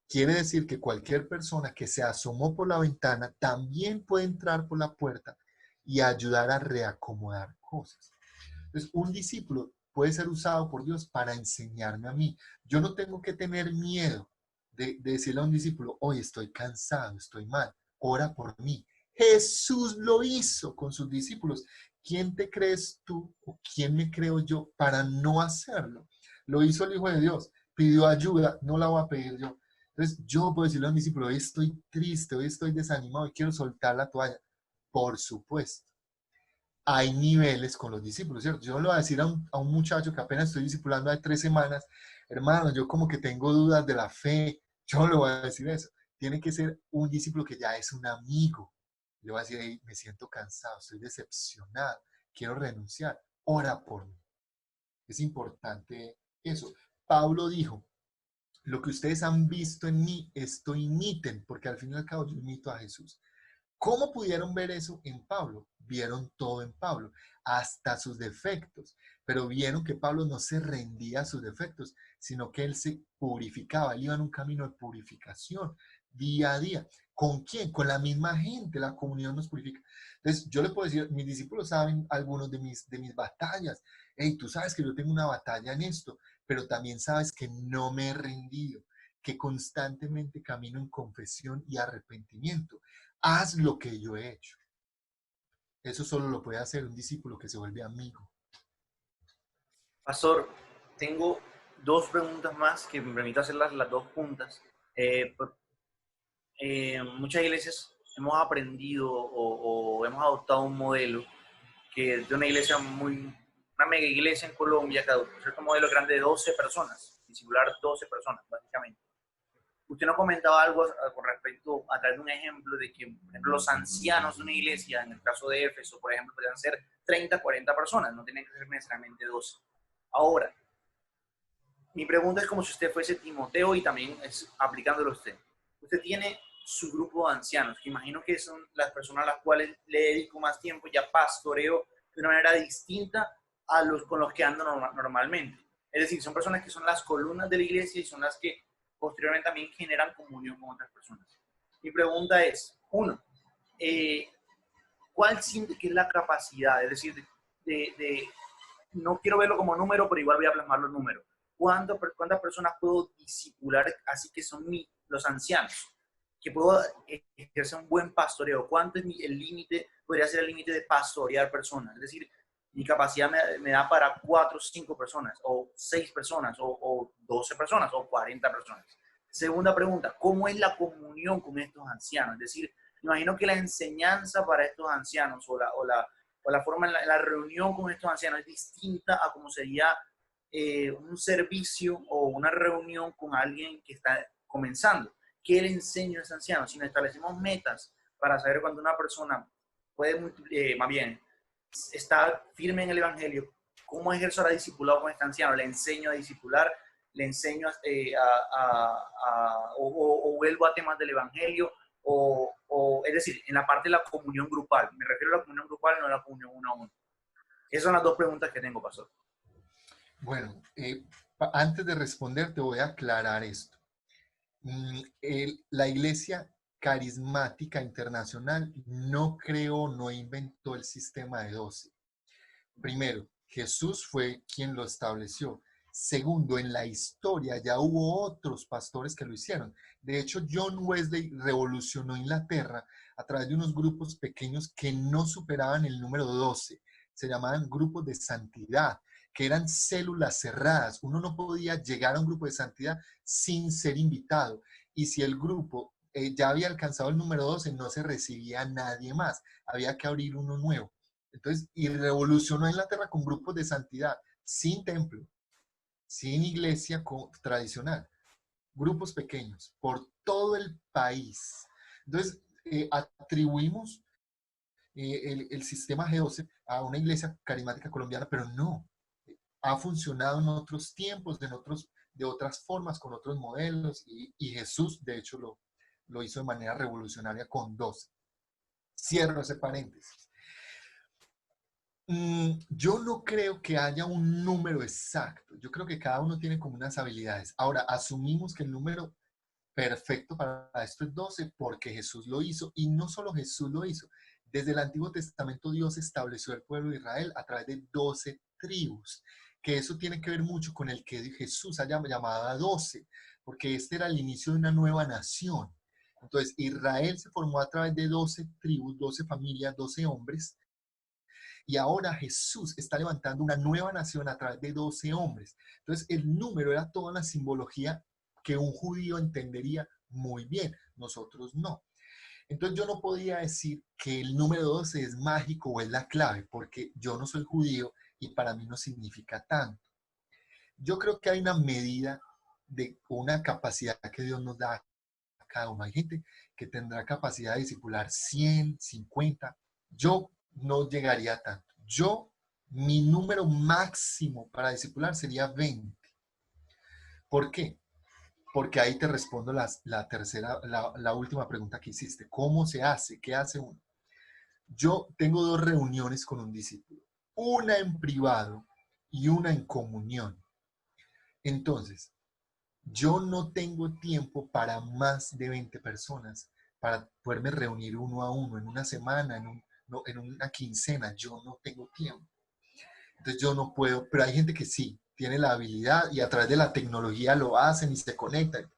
Quiere decir que cualquier persona que se asomó por la ventana también puede entrar por la puerta y ayudar a reacomodar cosas. Entonces, un discípulo puede ser usado por Dios para enseñarme a mí. Yo no tengo que tener miedo de decirle a un discípulo, hoy estoy cansado, estoy mal, ora por mí. Jesús lo hizo con sus discípulos. ¿Quién te crees tú o quién me creo yo para no hacerlo? Lo hizo el Hijo de Dios, pidió ayuda, no la voy a pedir yo. Entonces yo puedo decirle a un discípulo, hoy estoy triste, hoy estoy desanimado y quiero soltar la toalla. Por supuesto, hay niveles con los discípulos, ¿cierto? Yo no le voy a decir a un muchacho que apenas estoy discipulando de 3 semanas, hermano, yo como que tengo dudas de la fe. Yo no le voy a decir eso. Tiene que ser un discípulo que ya es un amigo. Le voy a decir, hey, me siento cansado, estoy decepcionado, quiero renunciar, ora por mí. Es importante eso. Pablo dijo, lo que ustedes han visto en mí, esto imiten, porque al fin y al cabo yo imito a Jesús. ¿Cómo pudieron ver eso en Pablo? Vieron todo en Pablo, hasta sus defectos, pero vieron que Pablo no se rendía a sus defectos, sino que él se purificaba, él iba en un camino de purificación día a día. ¿Con quién? Con la misma gente, la comunión nos purifica. Entonces, yo le puedo decir, mis discípulos saben algunos de mis batallas. Hey, tú sabes que yo tengo una batalla en esto, pero también sabes que no me he rendido, que constantemente camino en confesión y arrepentimiento. Haz lo que yo he hecho. Eso solo lo puede hacer un discípulo que se vuelve amigo. Pastor, tengo dos preguntas más que me permito hacerlas las dos juntas. Muchas iglesias hemos aprendido o hemos adoptado un modelo que es de una iglesia una mega iglesia en Colombia que adoptó cierto modelo grande de 12 personas, discipular 12 personas, básicamente. Usted nos comentaba algo con respecto, a través de un ejemplo, de que, por ejemplo, los ancianos de una iglesia, en el caso de Éfeso, por ejemplo, podrían ser 30, 40 personas, no tienen que ser necesariamente 12. Ahora, mi pregunta es como si usted fuese Timoteo y también es aplicándolo a usted. Usted tiene su grupo de ancianos, que imagino que son las personas a las cuales le dedico más tiempo, ya pastoreo de una manera distinta a los con los que ando normalmente. Es decir, son personas que son las columnas de la iglesia y son las que posteriormente también generan comunión con otras personas. Mi pregunta es, uno, ¿cuál siente que es la capacidad? Es decir, no quiero verlo como número, pero igual voy a plasmar los números. ¿Cuántas personas puedo discipular así que son los ancianos? Que puedo ejercer un buen pastoreo. ¿Cuánto es el límite? Podría ser el límite de pastorear personas. Es decir, mi capacidad me da para 4 o 5 personas, o 6 personas, o 12 personas, o 40 personas. Segunda pregunta, ¿cómo es la comunión con estos ancianos? Es decir, imagino que la enseñanza para estos ancianos o la forma en la reunión con estos ancianos es distinta a como sería un servicio o una reunión con alguien que está comenzando. ¿Qué le enseño a ese anciano? Si nos establecemos metas para saber cuando una persona puede, más bien, está firme en el Evangelio, ¿cómo ejerzo la discipulado con este anciano? ¿Le enseño a discipular? ¿Le enseño o vuelvo a temas del Evangelio? Es decir, en la parte de la comunión grupal. Me refiero a la comunión grupal, no a la comunión uno a uno. Esas son las dos preguntas que tengo, pastor. Bueno, antes de responder te voy a aclarar esto. La Iglesia Carismática Internacional no creó, no inventó el sistema de 12. Primero, Jesús fue quien lo estableció. Segundo, en la historia ya hubo otros pastores que lo hicieron. De hecho, John Wesley revolucionó Inglaterra a través de unos grupos pequeños que no superaban el número 12. Se llamaban grupos de santidad, que eran células cerradas. Uno no podía llegar a un grupo de santidad sin ser invitado. Y si el grupo ya había alcanzado el número 12, no se recibía a nadie más. Había que abrir uno nuevo. Entonces, y revolucionó Inglaterra con grupos de santidad, sin templo, sin iglesia tradicional, grupos pequeños, por todo el país. Entonces, atribuimos el sistema G12 a una iglesia carismática colombiana, pero no. Ha funcionado en otros tiempos, de otras formas, con otros modelos, y Jesús, de hecho, lo hizo de manera revolucionaria con 12. Cierro ese paréntesis. Yo no creo que haya un número exacto. Yo creo que cada uno tiene como unas habilidades. Ahora, asumimos que el número perfecto para esto es 12 porque Jesús lo hizo. Y no solo Jesús lo hizo. Desde el Antiguo Testamento Dios estableció el pueblo de Israel a través de 12 tribus. Que eso tiene que ver mucho con el que Jesús haya llamado a 12. Porque este era el inicio de una nueva nación. Entonces, Israel se formó a través de 12 tribus, 12 familias, 12 hombres. Y ahora Jesús está levantando una nueva nación a través de 12 hombres. Entonces el número era toda la simbología que un judío entendería muy bien, nosotros no. Entonces yo no podía decir que el número 12 es mágico o es la clave, porque yo no soy judío y para mí no significa tanto. Yo creo que hay una medida de una capacidad que Dios nos da a cada uno. Hay gente que tendrá capacidad de discipular 100, 50. Yo no llegaría a tanto. Mi número máximo para discipular sería 20. ¿Por qué? Porque ahí te respondo la última pregunta que hiciste. ¿Cómo se hace? ¿Qué hace uno? Yo tengo 2 reuniones con un discípulo, una en privado y una en comunión. Entonces, yo no tengo tiempo para más de 20 personas, para poderme reunir uno a uno en una semana, no, en una quincena. Yo no tengo tiempo. Entonces yo no puedo, pero hay gente que sí, tiene la habilidad y a través de la tecnología lo hacen y se conectan.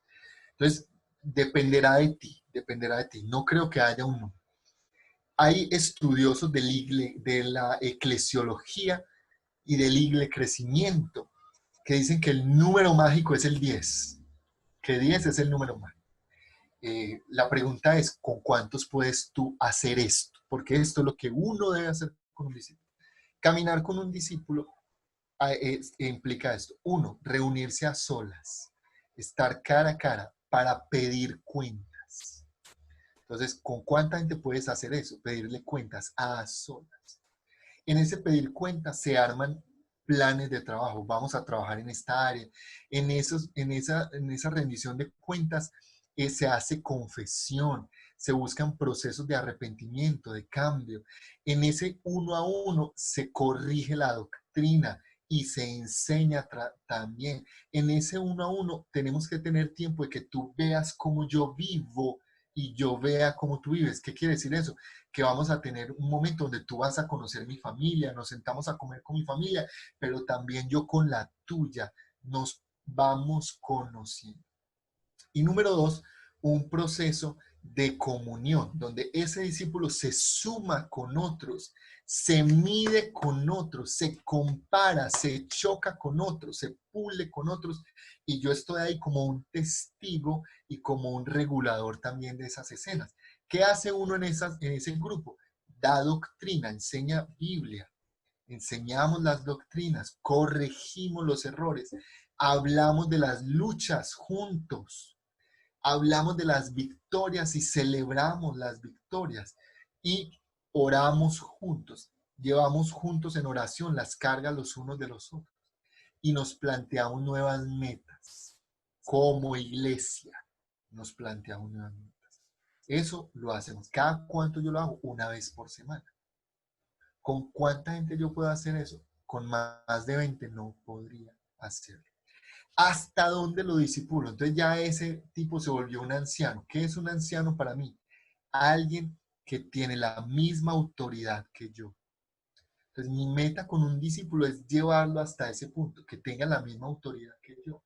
Entonces, dependerá de ti. No creo que haya uno. Hay estudiosos de la eclesiología y del crecimiento que dicen que el número mágico es el 10, que 10 es el número mágico. La pregunta es, ¿con cuántos puedes tú hacer esto? Porque esto es lo que uno debe hacer con un discípulo. Caminar con un discípulo implica esto. Uno, reunirse a solas, estar cara a cara para pedir cuentas. Entonces, ¿con cuánta gente puedes hacer eso? Pedirle cuentas a solas. En ese pedir cuentas se arman planes de trabajo. Vamos a trabajar en esta área. En esa rendición de cuentas se hace confesión, se buscan procesos de arrepentimiento, de cambio. En ese uno a uno se corrige la doctrina y se enseña también. En ese uno a uno tenemos que tener tiempo de que tú veas cómo yo vivo y yo vea cómo tú vives. ¿Qué quiere decir eso? Que vamos a tener un momento donde tú vas a conocer mi familia, nos sentamos a comer con mi familia, pero también yo con la tuya, nos vamos conociendo. Y número 2, un proceso de comunión, donde ese discípulo se suma con otros, se mide con otros, se compara, se choca con otros, se pule con otros, y yo estoy ahí como un testigo y como un regulador también de esas escenas. ¿Qué hace uno en ese grupo? Da doctrina, enseña Biblia, enseñamos las doctrinas, corregimos los errores, hablamos de las luchas juntos, hablamos de las victorias y celebramos las victorias y oramos juntos, llevamos juntos en oración las cargas los unos de los otros y nos planteamos nuevas metas como iglesia, nos planteamos nuevas metas. Eso lo hacemos. ¿Cada cuánto yo lo hago? Una vez por semana. ¿Con cuánta gente yo puedo hacer eso? Con más de 20 no podría hacerlo. ¿Hasta dónde lo disipulo? Entonces ya ese tipo se volvió un anciano. ¿Qué es un anciano para mí? Alguien que tiene la misma autoridad que yo. Entonces mi meta con un discípulo es llevarlo hasta ese punto, que tenga la misma autoridad que yo.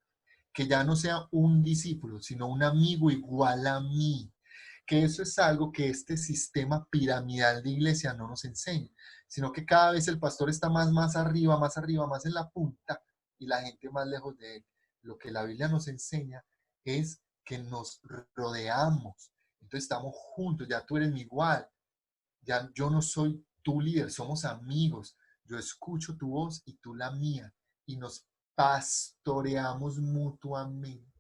Que ya no sea un discípulo, sino un amigo igual a mí. Que eso es algo que este sistema piramidal de iglesia no nos enseña, sino que cada vez el pastor está más arriba, más en la punta y la gente más lejos de él. Lo que la Biblia nos enseña es que nos rodeamos, entonces estamos juntos, ya tú eres mi igual, ya yo no soy tu líder, somos amigos, yo escucho tu voz y tú la mía, y nos pastoreamos mutuamente.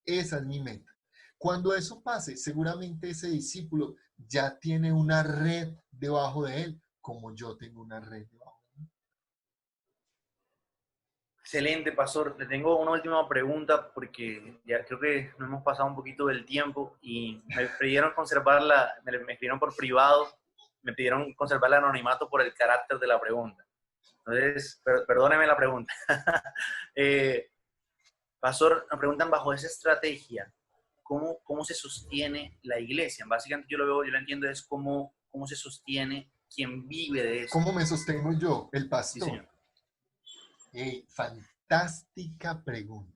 Esa es mi meta. Cuando eso pase, seguramente ese discípulo ya tiene una red debajo de él, como yo tengo una red debajo de mí. Excelente, pastor. Le tengo una última pregunta porque ya creo que nos hemos pasado un poquito del tiempo y me pidieron conservarla, me pidieron por privado, me pidieron conservar el anonimato por el carácter de la pregunta. Entonces, perdóneme la pregunta. Pastor, nos preguntan bajo esa estrategia, ¿cómo se sostiene la iglesia? Básicamente yo lo entiendo es cómo se sostiene quien vive de eso. ¿Cómo me sostengo yo, el Sí, pastor? señor. Fantástica pregunta.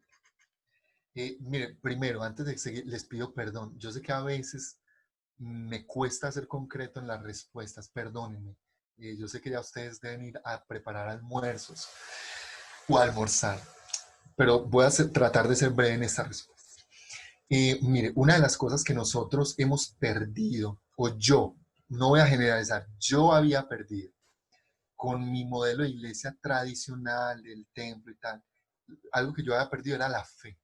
Mire, primero, antes de seguir, les pido perdón. Yo sé que a veces me cuesta ser concreto en las respuestas, perdónenme. Yo sé que ya ustedes deben ir a preparar almuerzos o almorzar, pero voy a tratar de ser breve en esta respuesta. Mire, una de las cosas que nosotros hemos perdido, o yo, no voy a generalizar, yo había perdido con mi modelo de iglesia tradicional, del templo y tal, algo que yo había perdido era la fe.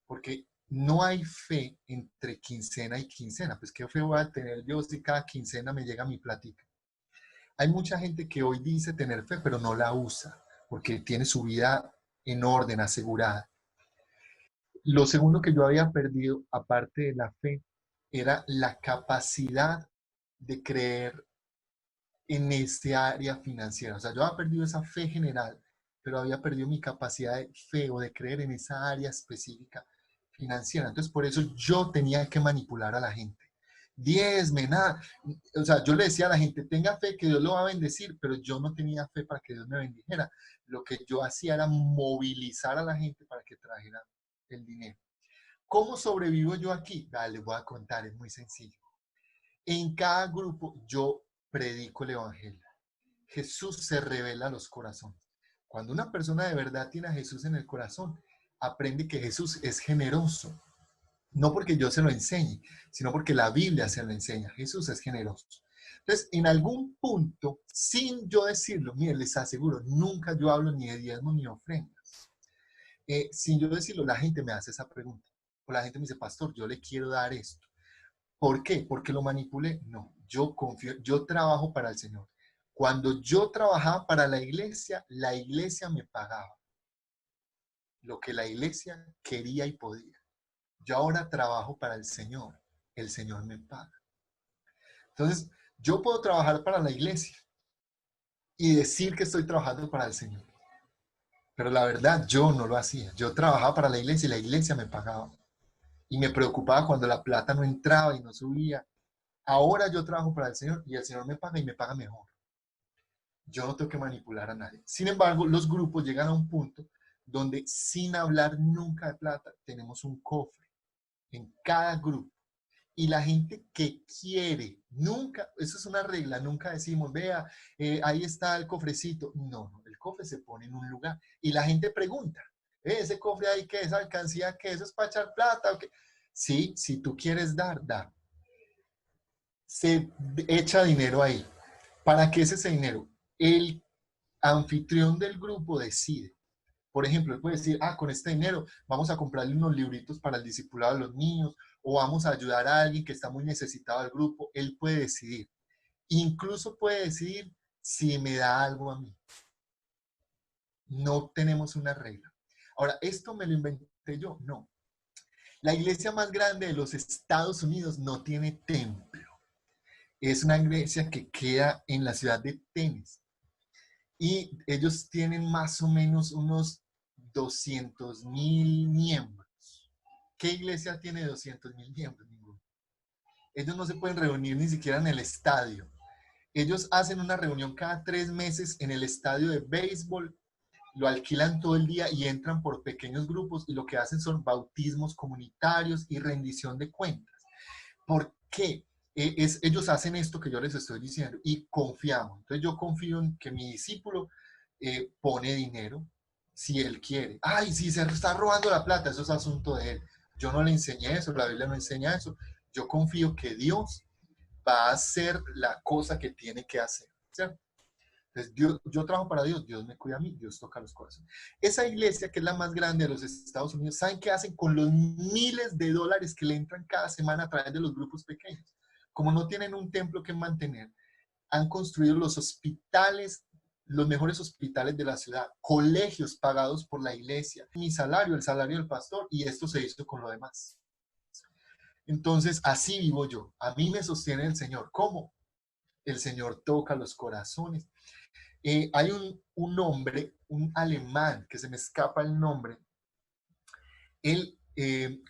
porque no hay fe entre quincena y quincena. Pues qué fe voy a tener yo si cada quincena me llega mi platica. Hay mucha gente que hoy dice tener fe, pero no la usa, porque tiene su vida en orden, asegurada. Lo segundo que yo había perdido, aparte de la fe, era la capacidad de creer en este área financiera. O sea, yo había perdido esa fe general, pero había perdido mi capacidad de fe o de creer en esa área específica financiera. Entonces, por eso yo tenía que manipular a la gente. Diezme, nada. O sea, yo le decía a la gente, tenga fe que Dios lo va a bendecir, pero yo no tenía fe para que Dios me bendijera. Lo que yo hacía era movilizar a la gente para que trajera el dinero. ¿Cómo sobrevivo yo aquí? Les voy a contar, es muy sencillo. En cada grupo yo predico el evangelio. Jesús se revela a los corazones. Cuando una persona de verdad tiene a Jesús en el corazón, aprende que Jesús es generoso. No porque yo se lo enseñe, sino porque la Biblia se lo enseña. Jesús es generoso. Entonces, en algún punto, sin yo decirlo, miren, les aseguro, nunca yo hablo ni de diezmo ni de ofrendas. Sin yo decirlo, la gente me hace esa pregunta. O la gente me dice, pastor, yo le quiero dar esto. ¿Por qué? ¿Porque lo manipulé? No, yo confío, yo trabajo para el Señor. Cuando yo trabajaba para la iglesia me pagaba lo que la iglesia quería y podía. Yo ahora trabajo para el Señor me paga. Entonces, yo puedo trabajar para la iglesia y decir que estoy trabajando para el Señor. Pero la verdad, yo no lo hacía. Yo trabajaba para la iglesia y la iglesia me pagaba. Y me preocupaba cuando la plata no entraba y no subía. Ahora yo trabajo para el Señor y el Señor me paga y me paga mejor. Yo no tengo que manipular a nadie. Sin embargo, los grupos llegan a un punto donde sin hablar nunca de plata, tenemos un cofre en cada grupo. Y la gente que quiere, nunca, eso es una regla, nunca decimos, vea, ahí está el cofrecito. No, no, el cofre se pone en un lugar y la gente pregunta, ese cofre ahí, ¿qué es? ¿Alcancía qué? ¿Eso es para echar plata o qué? Sí, si tú quieres dar, da. Se echa dinero ahí. ¿Para qué es ese dinero? El anfitrión del grupo decide. Por ejemplo, él puede decir, con este dinero vamos a comprarle unos libritos para el discipulado de los niños o vamos a ayudar a alguien que está muy necesitado del grupo. Él puede decidir. Incluso puede decidir si me da algo a mí. No tenemos una regla. Ahora, ¿esto me lo inventé yo? No. La iglesia más grande de los Estados Unidos no tiene templo. Es una iglesia que queda en la ciudad de Tennessee. Y ellos tienen más o menos unos 200,000 miembros. ¿Qué iglesia tiene 200,000 miembros? Ninguno. Ellos no se pueden reunir ni siquiera en el estadio. Ellos hacen una reunión cada 3 meses en el estadio de béisbol, lo alquilan todo el día y entran por pequeños grupos y lo que hacen son bautismos comunitarios y rendición de cuentas. ¿Por qué? Ellos hacen esto que yo les estoy diciendo y confiamos. Entonces yo confío en que mi discípulo pone dinero si él quiere. Ay, si se está robando la plata, eso es asunto de él. Yo no le enseñé eso, la Biblia no enseña eso. Yo confío que Dios va a hacer la cosa que tiene que hacer, ¿cierto? Entonces, yo trabajo para Dios, Dios me cuida a mí, Dios toca los corazones. Esa iglesia, que es la más grande de los Estados Unidos, ¿saben qué hacen con los miles de dólares que le entran cada semana a través de los grupos pequeños? Como no tienen un templo que mantener, han construido los hospitales, los mejores hospitales de la ciudad, colegios pagados por la iglesia, mi salario, el salario del pastor, y esto se hizo con lo demás. Entonces, así vivo yo. A mí me sostiene el Señor. ¿Cómo? El Señor toca los corazones. Hay un hombre, un alemán, que se me escapa el nombre. Él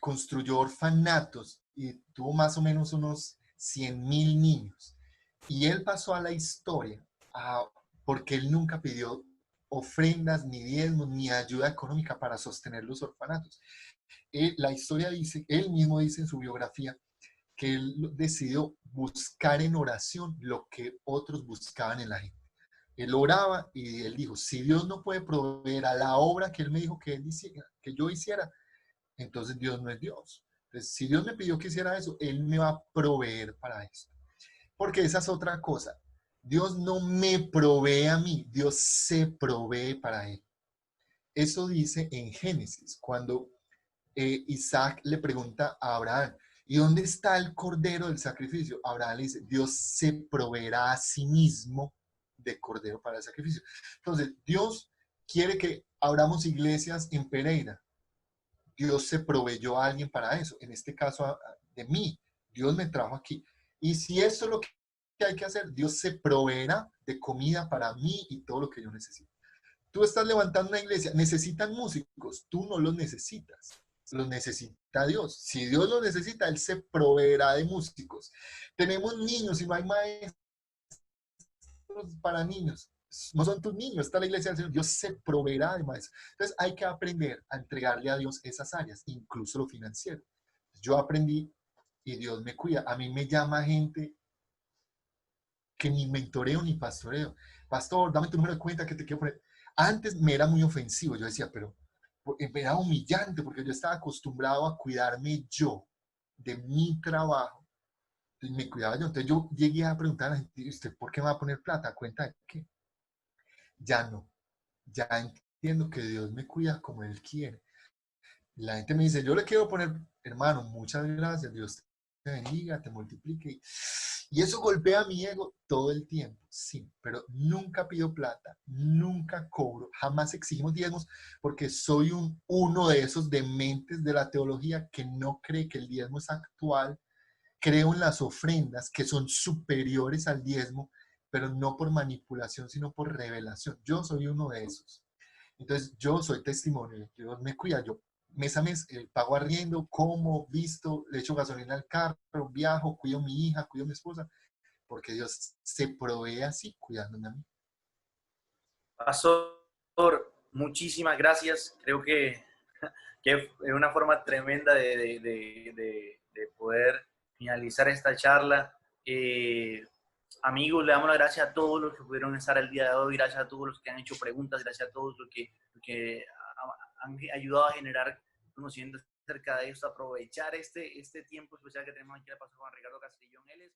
construyó orfanatos y tuvo más o menos unos 100,000 niños. Y él pasó a la historia porque él nunca pidió ofrendas, ni diezmos, ni ayuda económica para sostener los orfanatos. La historia dice, él mismo dice en su biografía, que él decidió buscar en oración lo que otros buscaban en la gente. Él oraba y él dijo, si Dios no puede proveer a la obra que él me dijo que, que yo hiciera, entonces Dios no es Dios. Entonces, si Dios me pidió que hiciera eso, Él me va a proveer para eso. Porque esa es otra cosa. Dios no me provee a mí, Dios se provee para Él. Eso dice en Génesis, cuando Isaac le pregunta a Abraham, ¿y dónde está el cordero del sacrificio? Abraham le dice, Dios se proveerá a sí mismo de cordero para el sacrificio. Entonces, Dios quiere que abramos iglesias en Pereira. Dios se proveyó a alguien para eso. En este caso, de mí. Dios me trajo aquí. Y si esto es lo que hay que hacer, Dios se proveerá de comida para mí y todo lo que yo necesito. Tú estás levantando una iglesia, necesitan músicos, tú no los necesitas, los necesita Dios. Si Dios los necesita, Él se proveerá de músicos. Tenemos niños y no hay maestros para niños. No son tus niños, está la iglesia del Señor. Dios se proveerá de maestros. Entonces hay que aprender a entregarle a Dios esas áreas, incluso lo financiero. Yo aprendí y Dios me cuida. A mí me llama gente que ni mentoreo ni pastoreo. Pastor, dame tu número de cuenta que te quiero poner. Antes me era muy ofensivo, yo decía, pero me era humillante porque yo estaba acostumbrado a cuidarme yo de mi trabajo. Entonces me cuidaba yo. Entonces yo llegué a preguntar a la gente, ¿usted por qué me va a poner plata? ¿A cuenta de qué? Ya no. Ya entiendo que Dios me cuida como Él quiere. La gente me dice, yo le quiero poner, hermano, muchas gracias, Dios te bendiga, te multiplique. Y eso golpea mi ego todo el tiempo, sí, pero nunca pido plata, nunca cobro, jamás exigimos diezmos, porque soy uno de esos dementes de la teología que no cree que el diezmo es actual. Creo en las ofrendas que son superiores al diezmo, pero no por manipulación, sino por revelación. Yo soy uno de esos. Entonces, yo soy testimonio, Dios me cuida, yo mes a mes pago arriendo, como, visto, le echo gasolina al carro, viajo, cuido a mi hija, cuido a mi esposa, porque Dios se provee así, cuidándome a mí. Pastor, muchísimas gracias. Creo que es una forma tremenda de poder finalizar esta charla. Amigos, le damos las gracias a todos los que pudieron estar el día de hoy, gracias a todos los que han hecho preguntas, gracias a todos los que han ayudado a generar conocimiento acerca de esto, aprovechar este tiempo especial que tenemos aquí en el Pastor Juan Ricardo Castrillón. Él es